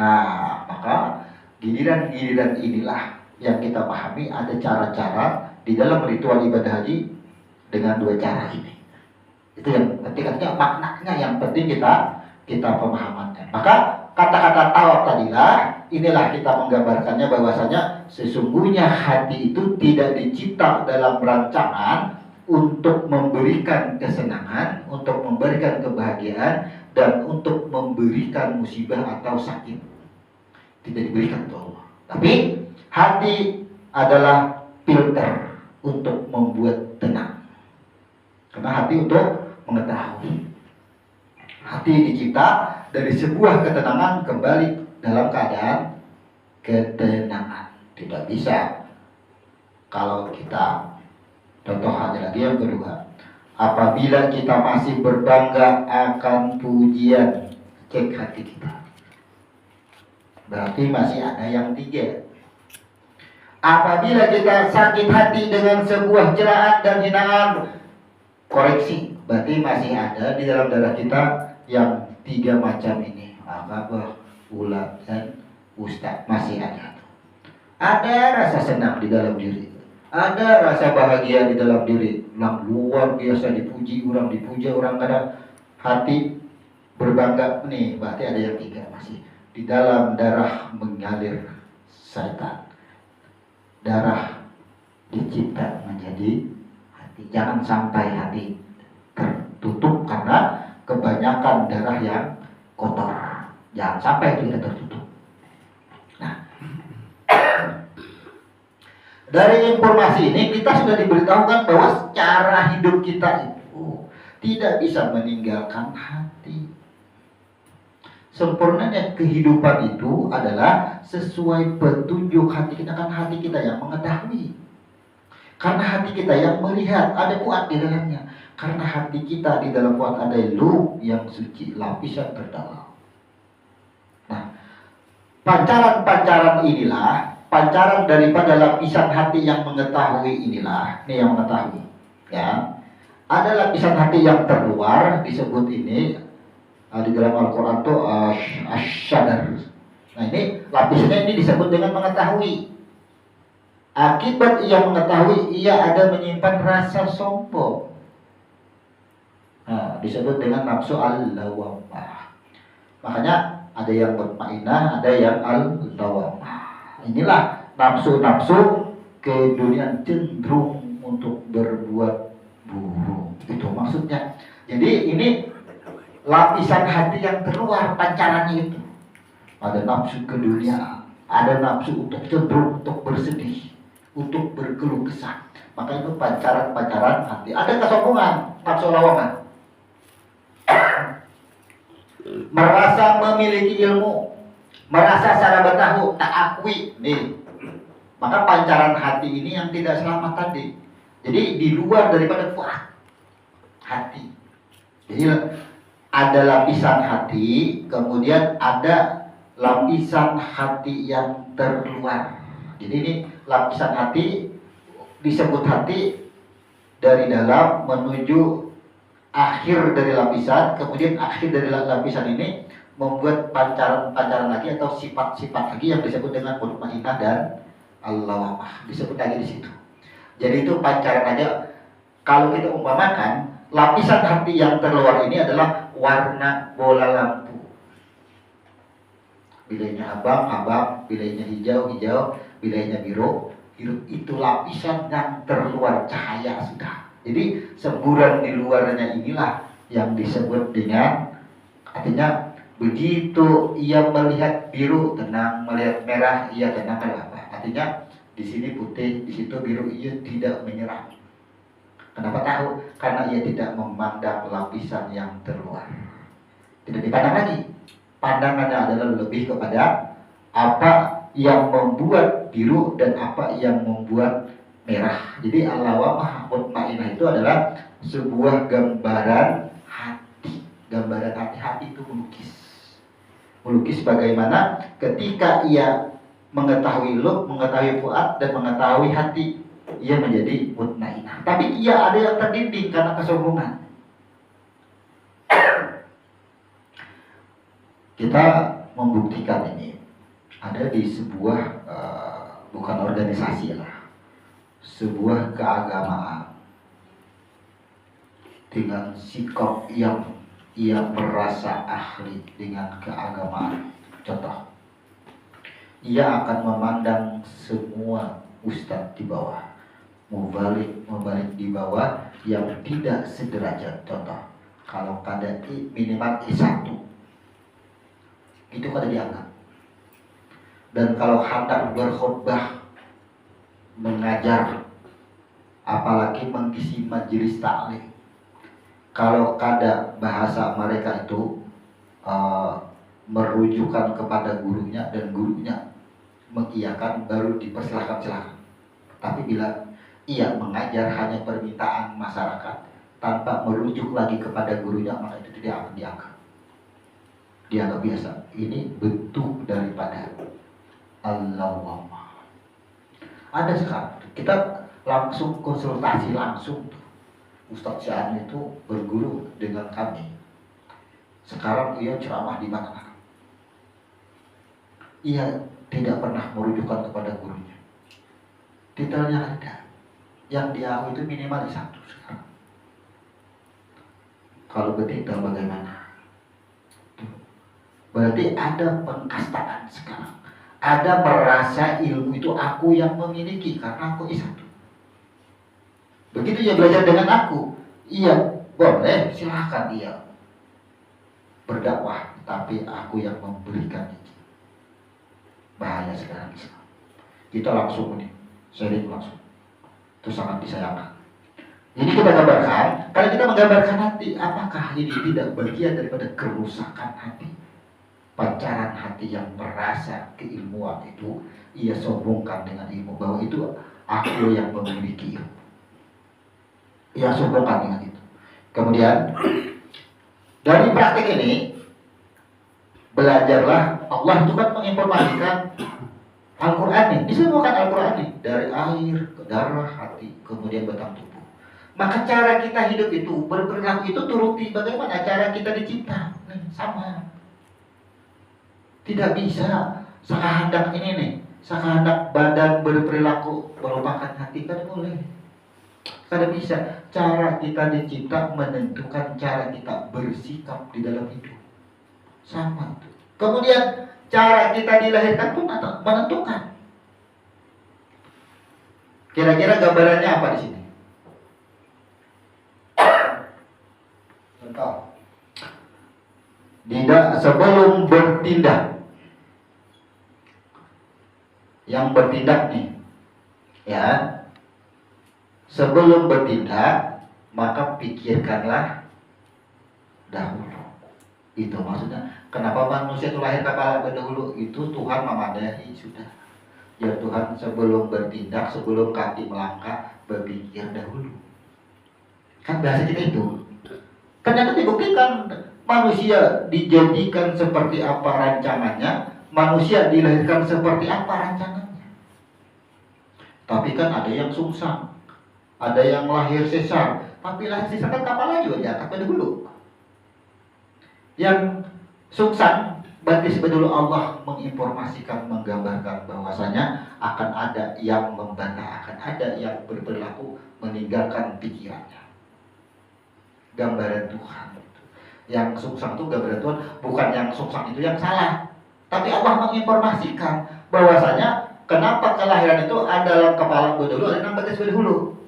Nah, maka giliran-giliran inilah yang kita pahami. Ada cara-cara di dalam ritual ibadah haji dengan 2 cara ini. Itu yang penting, maknanya yang penting kita pemahamankan. Maka kata-kata tawaf tadilah, inilah kita menggambarkannya bahwasanya sesungguhnya hati itu tidak dicipta dalam rancangan untuk memberikan kesenangan, untuk memberikan kebahagiaan, dan untuk memberikan musibah atau sakit. Tidak diberikan oleh Allah. Tapi hati adalah filter untuk membuat tenang. Karena hati untuk mengetahui. Hati dicipta dari sebuah ketenangan kembali dalam keadaan ketenangan. Tidak bisa kalau kita, contoh aja lagi yang kedua, apabila kita masih berbangga akan pujian, cek hati kita, berarti masih ada yang 3. Apabila kita sakit hati dengan sebuah celaan dan hinaan, koreksi, berarti masih ada di dalam darah kita yang 3 macam ini. Abah, ulat, dan ustaz, masih ada. Ada rasa senang di dalam diri, ada rasa bahagia di dalam diri, yang luar biasa, dipuji orang kadang hati berbangga. Nih berarti ada yang 3 masih di dalam darah mengalir setan. Darah dicipta menjadi hati. Jangan sampai hati tertutup karena kebanyakan darah yang kotor. Jangan sampai kita tertutup. Nah, dari informasi ini kita sudah diberitahukan bahwa cara hidup kita itu tidak bisa meninggalkan hati. Sempurnanya kehidupan itu adalah sesuai petunjuk hati kita, kan hati kita yang mengetahui. Karena hati kita yang melihat, ada fuad di dalamnya. Karena hati kita di dalam fuad ada lub yang suci, lapisan terdalam. Nah, pancaran-pancaran inilah, pancaran daripada lapisan hati yang mengetahui inilah, ini yang mengetahui. Ya, ada lapisan hati yang terluar, disebut ini di dalam Al-Quran itu asyadar. Nah, ini lapisnya ini disebut dengan mengetahui. Akibat ia mengetahui, ia ada menyimpan rasa sombong. Nah, disebut dengan nafsu al-lawamah. Makanya ada yang mutmainah, ada yang al-lawamah. Inilah nafsu-nafsu keduniaan cenderung untuk berbuat buruk. Itu maksudnya. Jadi ini lapisan hati yang keluar pancarannya itu. Ada nafsu keduniaan, ada nafsu untuk cenderung untuk bersedih, untuk berkeluh kesah. Maka itu pancaran-pancaran hati. Ada kesombongan, nafsu lawangan. Merasa memiliki ilmu, merasa sahabat tahu, tak akui. Nih. Maka pancaran hati ini yang tidak selamat tadi. Jadi di luar daripada fuad hati. Jadi ada lapisan hati, kemudian ada lapisan hati yang terluar. Jadi ini lapisan hati disebut hati dari dalam menuju akhir dari lapisan, kemudian akhir dari lapisan ini membuat pancaran-pancaran lagi atau sifat-sifat lagi yang disebut dengan mutmainah dan al-lawamah, disebut lagi di situ. Jadi itu pancaran aja. Kalau kita umpamakan lapisan hati yang terluar ini adalah warna bola lampu. Bilainya abang, bilainya hijau, bilainya biru. Itu lapisan yang terluar cahaya sudah. Jadi semburan di luarnya inilah yang disebut dengan, artinya begitu ia melihat biru tenang, melihat merah ia tenang. Apa? Artinya di sini putih, di situ biru, ia tidak menyerah. Kenapa tahu? Karena ia tidak memandang lapisan yang terluar. Tidak dipandang lagi. Pandangannya adalah lebih kepada apa yang membuat biru dan apa yang membuat merah. Jadi al-lawamah mutmainah itu adalah sebuah gambaran hati. Gambaran hati itu melukis. Melukis bagaimana ketika ia mengetahui lub, mengetahui fuad dan mengetahui hati, ia menjadi mutmainah. Tapi ia ada yang terdinding karena kesombongan. Kita membuktikan ini ada di sebuah bukan organisasi lah, sebuah keagamaan dengan sikap yang ia merasa ahli dengan keagamaan. Contoh, ia akan memandang semua ustadz di bawah, mubalik di bawah yang tidak sederajat. Contoh, kalau kada minimal I1 itu kada dianggap. Dan kalau hendak berkhutbah, mengajar, apalagi mengisi majelis taklim, kalau kada bahasa mereka itu merujukan kepada gurunya dan gurunya mengiyakan, baru dipersilahkan. Tapi bila ia mengajar hanya permintaan masyarakat tanpa merujuk lagi kepada gurunya, maka itu tidak akan dianggap biasa. Ini bentuk daripada al-lawamah. Ada sekarang kita langsung konsultasi langsung. Ustadz Syahan itu berguru dengan kami. Sekarang ia ceramah di mana-mana. Ia tidak pernah merujukan kepada gurunya. Detailnya ada. Yang dia itu minimal I1 sekarang. Kalau betitel bagaimana? Berarti ada pengkastaan sekarang. Ada merasa ilmu itu aku yang memiliki karena aku I1. Begitu ia belajar dengan aku, iya boleh, silahkan dia berdakwah, tapi aku yang memberikan itu. Bahaya sekarang Islam. Kita langsung nih, sharing langsung. Itu sangat disayangkan. Jadi kita gambarkan, kalau kita menggambarkan hati, apakah ini tidak bagian daripada kerusakan hati? Pancaran hati yang merasa keilmuan itu ia sombongkan dengan ilmu, bahwa itu aku yang memiliki ilmu. Ia sungguhkan dengan itu. Kemudian dari praktik ini belajarlah. Allah itu kan menginformasikan Al-Quran nih, disembuhkan Al-Quran nih, dari air ke darah, hati, kemudian batang tubuh. Maka cara kita hidup itu, berperilaku itu turuti bagaimana cara kita dicipta. Nih, sama. Tidak bisa sekehendak ini nih, sekehendak badan berperilaku merupakan hati, kan boleh. Kada bisa. Cara kita dicipta menentukan cara kita bersikap di dalam hidup. Sama. Kemudian cara kita dilahirkan pun menentukan. Kira-kira gambarannya apa di sini? Contoh. Sebelum bertindak, yang bertindak nih, ya, sebelum bertindak maka pikirkanlah dahulu. Itu maksudnya. Kenapa manusia itu lahir kepala berdahulu? Itu Tuhan memadahi sudah. Ya Tuhan sebelum bertindak, sebelum kaki melangkah, berpikir dahulu. Kan bahasa kita itu. Ternyata dibuktikan manusia dijadikan seperti apa rancangannya, manusia dilahirkan seperti apa rancangannya. Tapi kan ada yang sungsang, ada yang lahir sesar. Tapi lahir sesar kan kepala juga diangkat berdahulu. Yang sungsang berarti sebetulnya Allah menginformasikan, menggambarkan bahwasanya akan ada yang membantah, akan ada yang berperilaku meninggalkan pikirannya. Gambaran Tuhan. Yang sungsang itu gambaran Tuhan, bukan yang sungsang itu yang salah. Tapi Allah menginformasikan bahwasanya kenapa kelahiran itu adalah kepala berdahulu, ada yang batis berdahulu.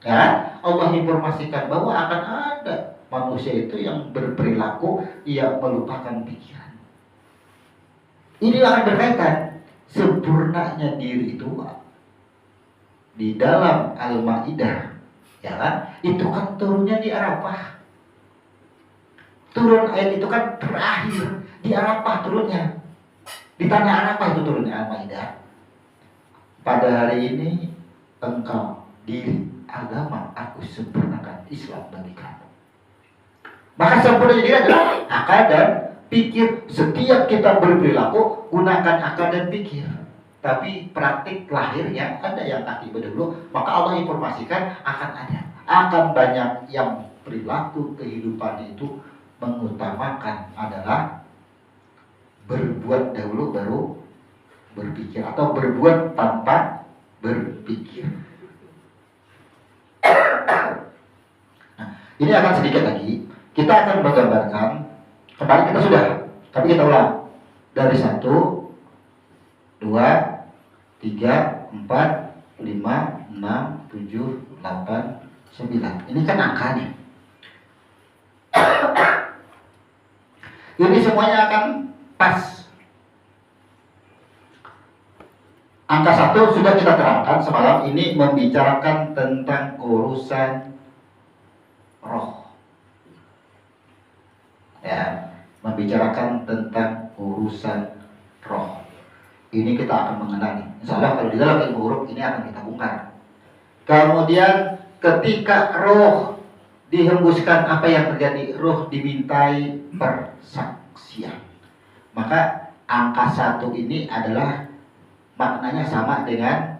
Ya, Allah informasikan bahwa akan ada manusia itu yang berperilaku ia melupakan pikiran. Ini akan berkaitan sempurnanya diri itu di dalam Al-Maidah, ya kan? Itu kan turunnya di Arafah. Turun ayat itu kan terakhir di Arafah turunnya. Di tanah Arafah itu turunnya Al-Maidah. Pada hari ini engkau diri agama aku sempurnakan Islam bagi kamu. Maka sempurna diri adalah akal dan pikir. Setiap kita berperilaku gunakan akal dan pikir. Tapi praktik lahirnya ada yang kaki berdahulu. Maka Allah informasikan akan ada, akan banyak yang perilaku kehidupan itu mengutamakan adalah berbuat dahulu baru berpikir, atau berbuat tanpa berpikir. Nah, ini akan sedikit lagi. Kita akan menggambarkan. Kemarin kita sudah, tapi kita ulang. Dari 1, 2, 3, 4, 5, 6, 7, 8, 9. Ini kan angkanya. Ini semuanya akan pas. Angka 1 sudah kita terangkan semalam. Ini membicarakan tentang urusan roh. Ya, membicarakan tentang urusan roh. Ini kita akan mengenali. Insya Allah kalau di dalam ilmu huruf ini akan kita bongkar. Kemudian ketika roh dihembuskan, apa yang terjadi? Roh dimintai persaksian. Maka angka 1 ini adalah maknanya sama dengan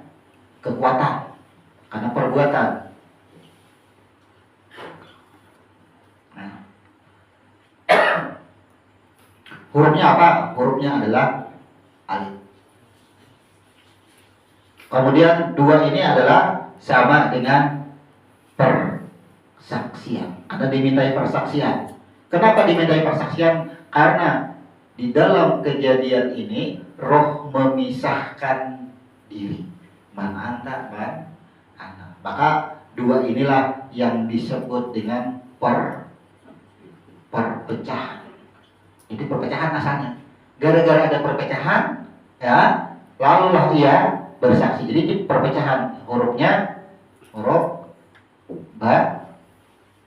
kekuatan, karena perbuatan. Hurufnya apa? Hurufnya adalah alif. Kemudian 2 ini adalah sama dengan persaksian. Karena dimintai persaksian. Kenapa dimintai persaksian? Karena di dalam kejadian ini roh memisahkan diri. Man anta, man ana. Maka 2 inilah yang disebut dengan perpecahan. Itu perpecahan asalnya. Gara-gara ada perpecahan, ya, lalulah ia bersaksi. Jadi perpecahan hurufnya huruf ba,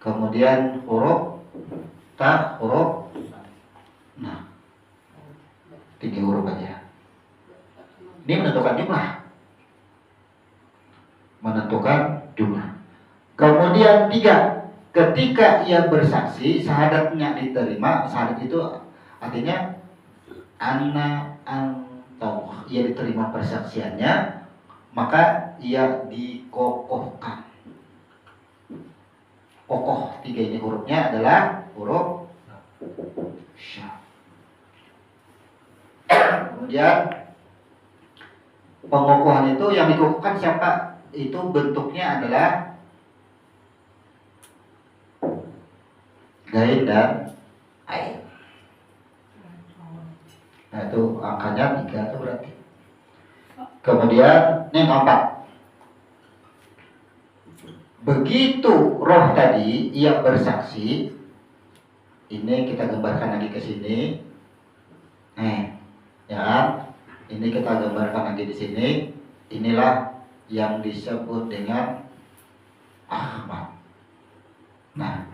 kemudian huruf ta, huruf nah. 3 huruf aja. Ini menentukan jumlah. menentukan jumlah. Kemudian 3, ketika ia bersaksi, syahadatnya diterima. Syahadat itu artinya atau ia diterima persaksiannya, maka ia dikokohkan. Kokoh 3 ini hurufnya adalah huruf sya. Kemudian pengokohan itu yang dikokohkan siapa? Itu bentuknya adalah gain dan ain. Nah itu angkanya 3 itu berarti. Kemudian ini 4. Begitu roh tadi ia bersaksi, ini kita gambarkan lagi ke sini. Ya, ini kita gambarkan lagi di sini. Inilah yang disebut dengan Ahmad. Nah,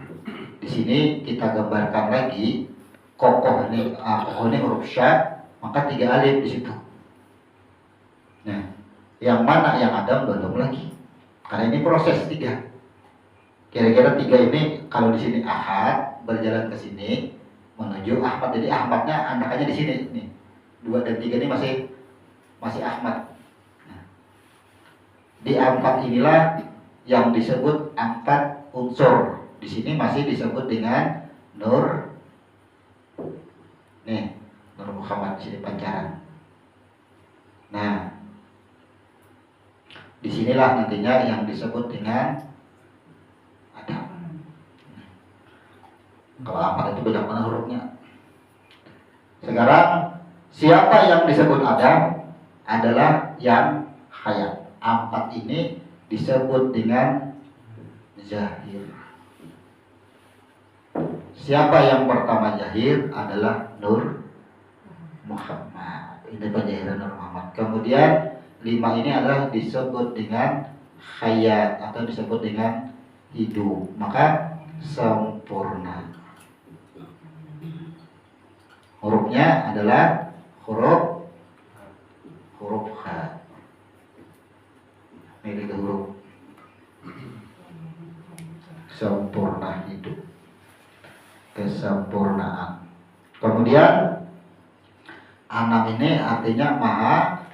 di sini kita gambarkan lagi kokoh ini huruf sya, maka 3 alif di situ. Nah, yang mana yang ada belum lagi. Karena ini proses 3. Kira-kira 3 ini kalau di sini Ahad berjalan ke sini menuju Ahmad. Jadi Ahmadnya anakannya di sini nih. 2 dan 3 ini masih Ahmad. Nah, di 4 inilah yang disebut 4 unsur. Di sini masih disebut dengan Nur. Nih, Nur Muhammad di sini pancaran. Nah, disinilah nantinya yang disebut dengan Adam. Kalau Ahmad itu beda mana hurufnya. Sekarang siapa yang disebut Adam adalah yang hayat. 4 ini disebut dengan Zahir. Siapa yang pertama Zahir adalah Nur Muhammad. Ini penjahiran Nur Muhammad. Kemudian 5 ini adalah disebut dengan hayat atau disebut dengan hidup. Maka sempurna. Hurufnya adalah huruf H. Ini huruf sempurna hidup, kesempurnaan. Kemudian 6 ini artinya maha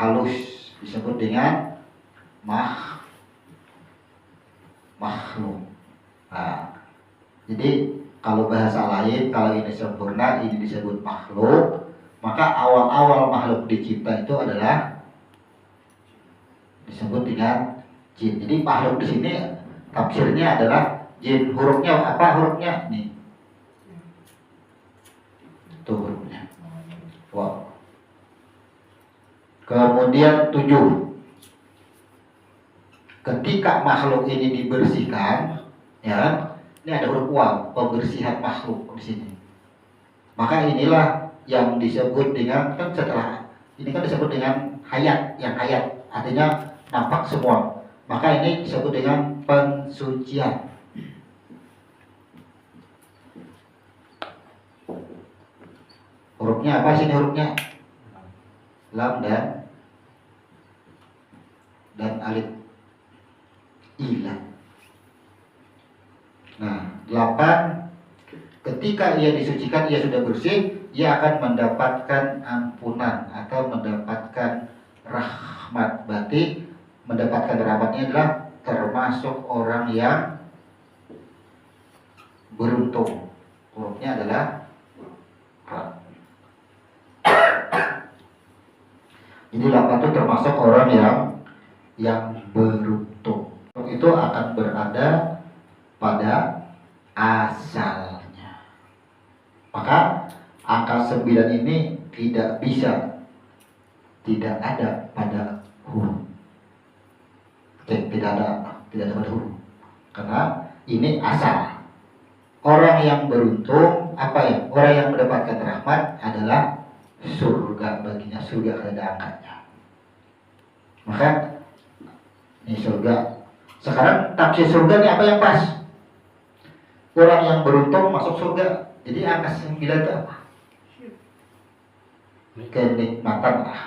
halus, disebut dengan makhluk. Nah, jadi kalau bahasa lain, kalau ini sempurna, ini disebut makhluk, maka awal-awal makhluk dicipta itu adalah disebut dengan jin. Jadi makhluk di sini tafsirnya adalah jin. Hurufnya apa hurufnya? Nih. Itu hurufnya. Wow. Kemudian 7. Ketika makhluk ini dibersihkan, ya, ini ada huruf waw, pembersihan makhluk di sini. Maka inilah yang disebut dengan, kan setelah ini kan disebut dengan hayat, yang hayat artinya nampak semua. Maka ini disebut dengan pensucian. Hurufnya apa sini hurufnya? Lam dan alif. Ilah. Nah, 8. Ketika ia disucikan, ia sudah bersih, ia akan mendapatkan ampunan atau mendapatkan rahmat. Berarti mendapatkan rahmatnya adalah termasuk orang yang beruntung. Hurufnya adalah Ra. Jadi 8 itu termasuk orang yang beruntung. Itu akan berada pada asalnya. Maka angka 9 ini tidak ada pada huruf. Tidak ada pada huruf. Karena ini asal. Orang yang beruntung apa ya? Orang yang mendapatkan rahmat adalah surga baginya, surga ada angkanya. Maka ini surga. Sekarang tafsir surga ini apa yang pas? Orang yang beruntung masuk surga. Jadi angka 9 itu apa? Kenikmatan lah.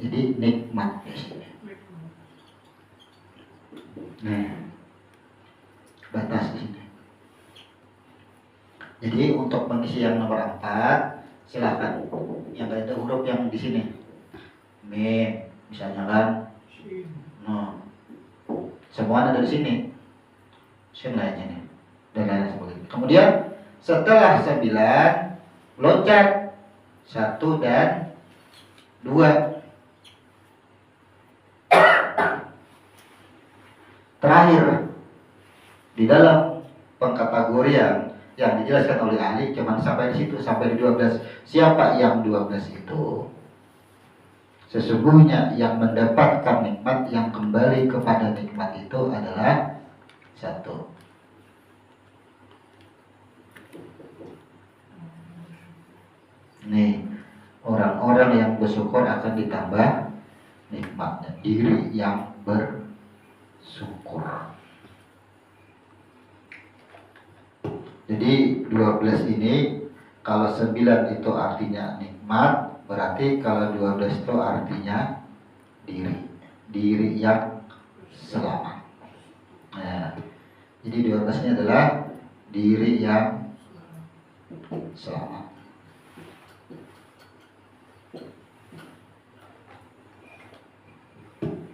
Jadi nikmat di sini. Nah, batas di sini. Jadi untuk mengisi yang nomor 4, silakan. Yang ada huruf yang di sini. Mim, misalnya kan. No. Semua ada di sini. Sin lainnya nih. Dan lain sebagainya. Kemudian setelah 9 loncat 1 dan 2. Terakhir di dalam pengkategorian yang dijelaskan oleh ahli cuma sampai di situ, sampai di 12. Siapa yang 12 itu? Sesungguhnya yang mendapatkan nikmat, yang kembali kepada nikmat itu adalah 1. Nih, orang-orang yang bersyukur akan ditambah nikmatnya, diri yang bersyukur. Jadi 12 ini, kalau 9 itu artinya nikmat, berarti kalau 12 itu artinya diri yang selamat. Nah, jadi 12 ini adalah diri yang selamat.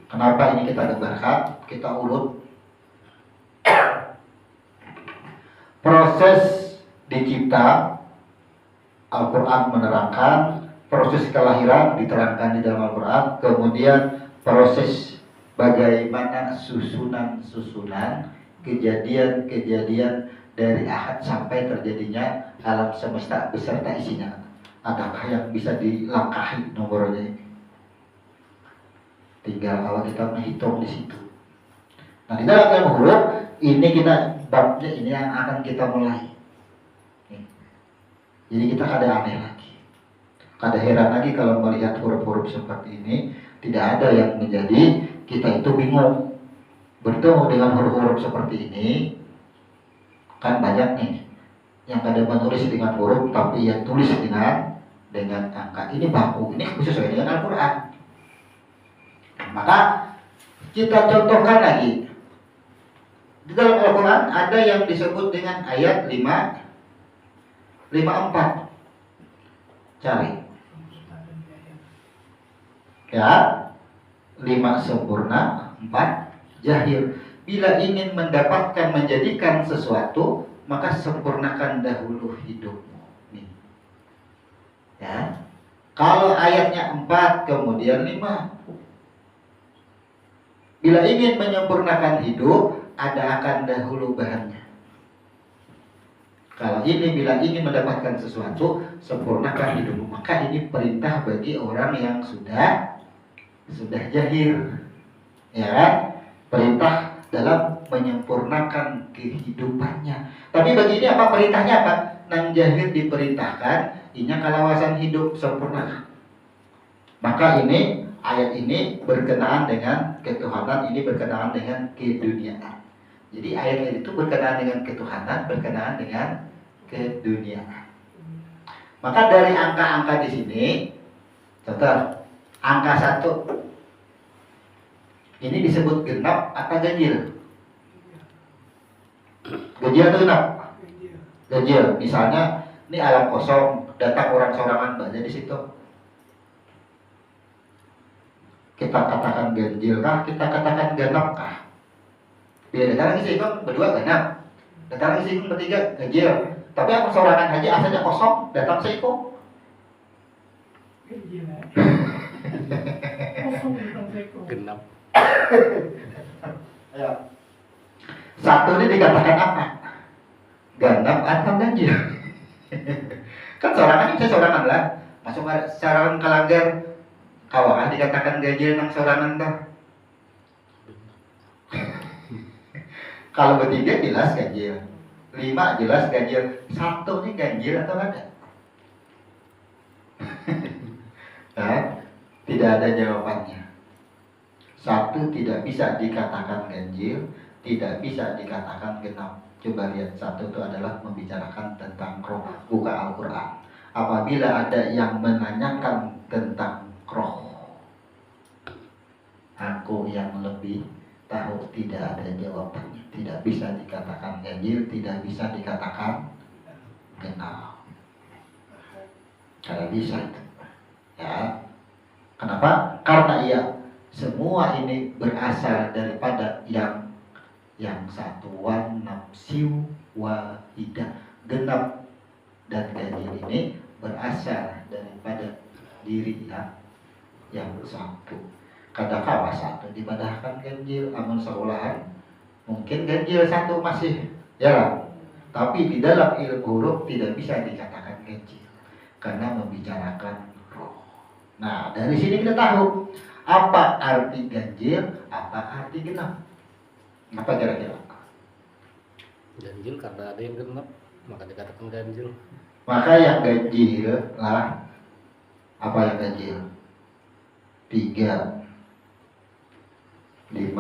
Kenapa ini kita gambarkan? Kita urut. Proses dicipta, Al-Quran menerangkan. Proses kelahiran diterangkan di dalam Al-Quran. Kemudian proses bagaimana susunan kejadian-kejadian dari ahad sampai terjadinya alam semesta beserta isinya. Adakah yang bisa dilangkahi nomornya ini? Tinggal kalau kita menghitung di situ. Nah, di dalam ilmu huruf ini kita babnya ini yang akan kita mulai. Jadi kita kada aneh lagi, kada heran lagi kalau melihat huruf-huruf seperti ini. Tidak ada yang menjadi kita itu bingung. Bertemu dengan huruf-huruf seperti ini, kan banyak nih yang kada menulis dengan huruf tapi yang tulis dengan angka. Ini baku, ini sesuai dengan Al-Quran. Maka kita contohkan lagi. Di dalam Al-Quran ada yang disebut dengan ayat 54. Cari. Ya, 5 sempurna, 4 jahil. Bila ingin mendapatkan menjadikan sesuatu, maka sempurnakan dahulu hidupmu. Nih. Ya. Kalau ayatnya 4 kemudian 5. Bila ingin menyempurnakan hidup, adakan dahulu bahannya. Kalau ini bila ingin mendapatkan sesuatu, sempurnakan hidupmu. Maka ini perintah bagi orang yang sudah jahil. Ya kan? Perintah dalam menyempurnakan kehidupannya. Tapi bagi ini apa perintahnya apa? Nang jahil diperintahkan inya kalawasan hidup sempurna. Maka ini ayat ini berkenaan dengan ketuhanan, ini berkenaan dengan keduniaan. Jadi ayat itu berkenaan dengan ketuhanan, berkenaan dengan keduniaan. Maka dari angka-angka di sini, contoh angka 1 ini disebut genap atau ganjil? Ganjil atau genap? Ganjil. Misalnya ini alam kosong, datang orang sorangan baca di situ. Kita katakan ganjil kah? Kita katakan genap kah? Bila datang lagi sehingga berdua genap, datang lagi sehingga bertiga ganjil. Tapi aku sorangan aja asalnya kosong, datang sehingga genap. Ayo. 1 ini dikatakan apa? Genap atau ganjil? Kan sorangan ini saya sorangan lah. Masuk sorangan kalanggar. Kawakan dikatakan ganjil nang sorangan dah. Kalau bertiga jelas ganjil, 5 jelas ganjil, 1 ini ganjil atau ada? Nah, tidak ada jawabannya. 1 tidak bisa dikatakan ganjil, tidak bisa dikatakan genap. Coba lihat, 1 itu adalah membicarakan tentang roh, buka Al-Quran. Apabila ada yang menanyakan tentang roh, aku yang lebih tahu tidak ada jawabannya. Tidak bisa dikatakan ganjil, tidak bisa dikatakan genap. Tidak bisa itu. Ya. Kenapa? Karena ia semua ini berasal daripada yang satuan nafsu wahidah. Genap dan ganjil ini berasal daripada diri yang satu. Kadang-kala satu dibadahkan ganjil, amun sekolahan mungkin ganjil satu masih ya, tapi di dalam ilmu huruf tidak bisa dikatakan ganjil karena membicarakan roh. Nah, dari sini kita tahu apa arti ganjil, apa arti genap. Apa kira-kira? Ganjil karena ada yang genap, maka dikatakan ganjil. Maka yang ganjil lah, apa yang ganjil? 3, 5,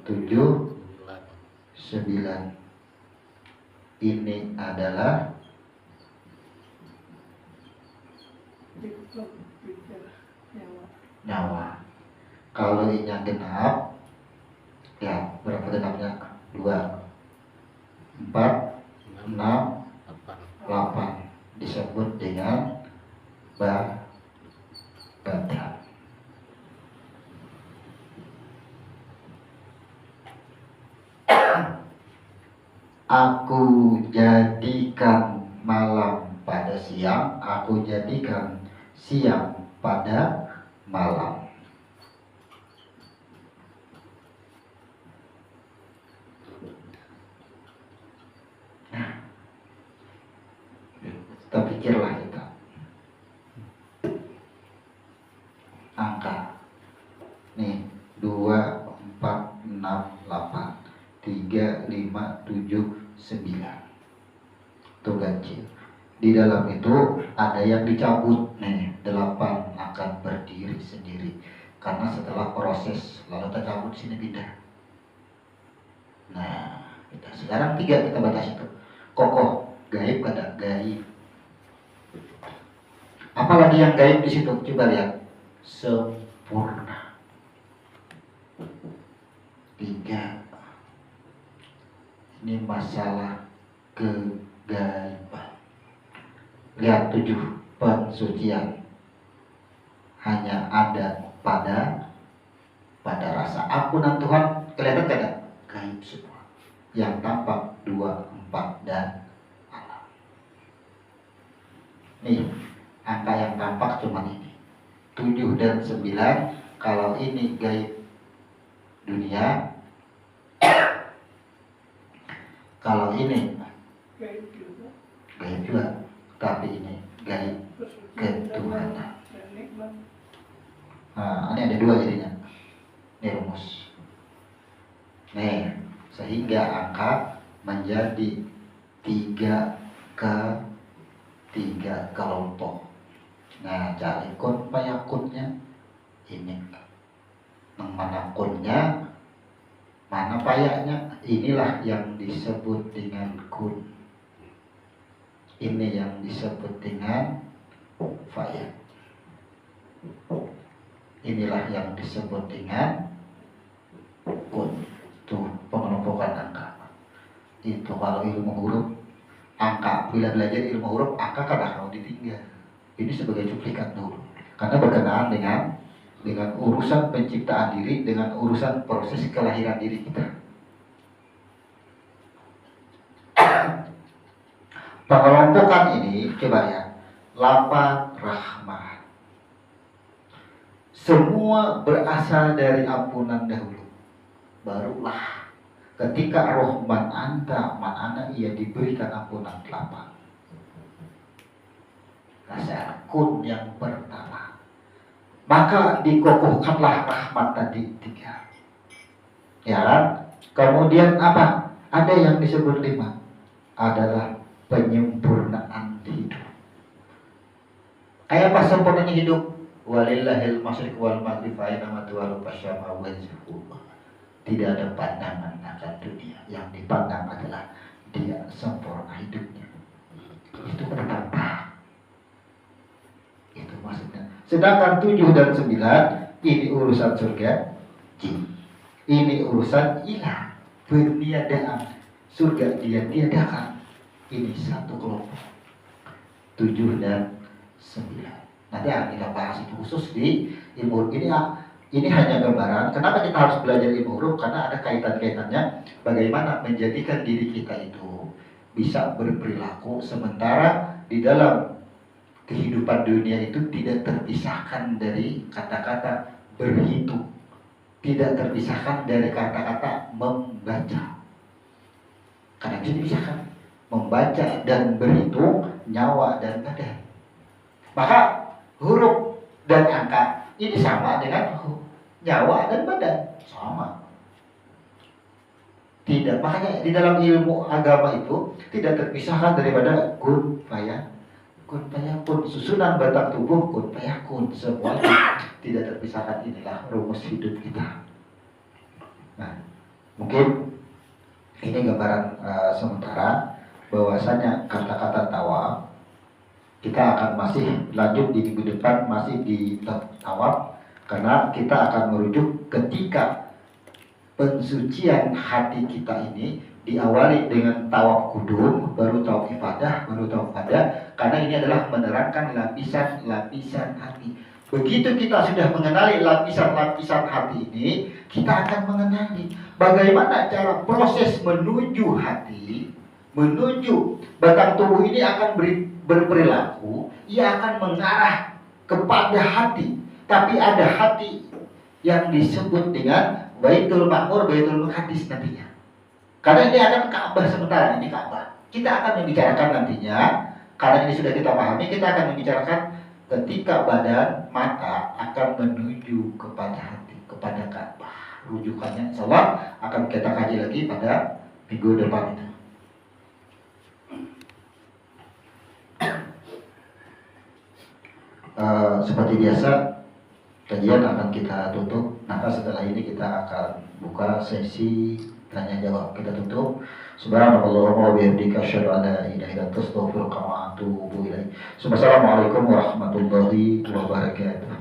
7, 9. Ini adalah nyawa. Kalau ini genap, ya berapa genapnya? 2, 4, 6, 8. Disebut dengan badan. Aku jadikan malam pada siang, aku jadikan siang pada malam. Nah, kita pikirlah kita. Angka. Nih, 2, 4, 6, 8. 3, 5, 7, 9. Itu ganjil. Di dalam itu ada yang dicabut. Nih, 8 akan berdiri sendiri. Karena setelah proses lalu tercabut sini pindah. Nah, sekarang 3 kita batasi itu. Kokoh, gaib ada gaib. Apalagi yang gaib di situ? Coba lihat. Sempurna. 3. Ini masalah kegaiban. Lihat 7, pensucian. Hanya ada pada rasa ampunan Tuhan. Kelihatan tidak? Gaib semua. Yang tampak 2, 4 dan alam. Nih, angka yang tampak cuma ini. 7 dan 9. Kalau ini gaib dunia, kalau ini gaib juga, tapi ini gaib ketuhanan. Nah, ini ada 2 jadinya. Ini rumus. Nih, sehingga angka menjadi 3 kelompok. Nah, cari kun payakunnya ini. Mana kunnya, mana payaknya, inilah yang disebut dengan kun. Ini yang disebut dengan fayak. Inilah yang disebut dengan kun. Tuh, pengelompokan angka. Itu kalau ilmu huruf, angka, bila belajar ilmu huruf, angka kadang kalau ditinggal. Ini sebagai cuplikan dulu. Karena berkenaan dengan urusan penciptaan diri, dengan urusan proses kelahiran diri kita. Pengelompokan ini, coba ya, 8 rahmat. Semua berasal dari ampunan dahulu. Barulah ketika rohman anta ma'ana ia diberikan ampunan 8. Rasa kun yang pertama. Maka dikokohkanlah rahmat tadi 3. Ya kan? Kemudian apa? Ada yang disebut 5. Adalah penyempurnaan hidup. Kayak apa sempurnanya hidup? Walillahil masyriq wal maghrib fa aina ma tuwallu fasyama wajhuhu. Tidak ada pandangan akan dunia. Yang dipandang adalah dia sempurna hidupnya. Itu bertambah. Itu maksudnya. Sedangkan 7 dan 9 ini urusan surga jin. Ini urusan ilah, peniadaan. Surga dia tiadakan. Ini satu kelompok. 7 dan 9. Nanti akan kita bahas itu khusus di ilmu ini. Ini hanya gambaran. Kenapa kita harus belajar ilmu huruf? Karena ada kaitan-kaitannya. Bagaimana menjadikan diri kita itu bisa berperilaku, sementara di dalam kehidupan dunia itu tidak terpisahkan dari kata-kata berhitung, tidak terpisahkan dari kata-kata membaca. Karena bisa dipisahkan, membaca dan berhitung, nyawa dan badan. Maka huruf dan angka ini sama dengan nyawa dan badan, sama. Tidak, makanya di dalam ilmu agama itu tidak terpisahkan daripada kun fayakun, susunan batang tubuh kun fayakun, semuanya tidak terpisahkan. Inilah rumus hidup kita. Nah, mungkin ini gambaran sementara bahwasanya kata-kata tawaf kita akan masih lanjut di minggu depan, masih di tawaf, karena kita akan merujuk ketika pensucian hati kita ini diawali dengan tawaf kudum, baru tawaf ifadah, baru tawaf wada, karena ini adalah menerangkan lapisan-lapisan hati. Begitu kita sudah mengenali lapisan-lapisan hati ini, kita akan mengenali bagaimana cara proses menuju hati, menuju batang tubuh ini akan berperilaku, ia akan mengarah kepada hati. Tapi ada hati yang disebut dengan Baitul Ma'mur, Baitul Muqaddis nantinya. Karena ini akan Ka'bah sementara, ini Ka'bah. Kita akan membicarakan nantinya, karena ini sudah kita pahami, kita akan membicarakan ketika badan, mata akan menuju kepada hati, kepada Ka'bah. Rujukannya insyaallah akan kita kaji lagi pada minggu depan itu. Seperti biasa, kajian akan kita tutup. Maka setelah ini kita akan buka sesi tanya jawab. Kita tutup. Subhanallahumma wa bihamdika asyhadu an la ilaha illa anta astaghfiruka wa atubu ilaik. Assalamualaikum warahmatullahi wabarakatuh.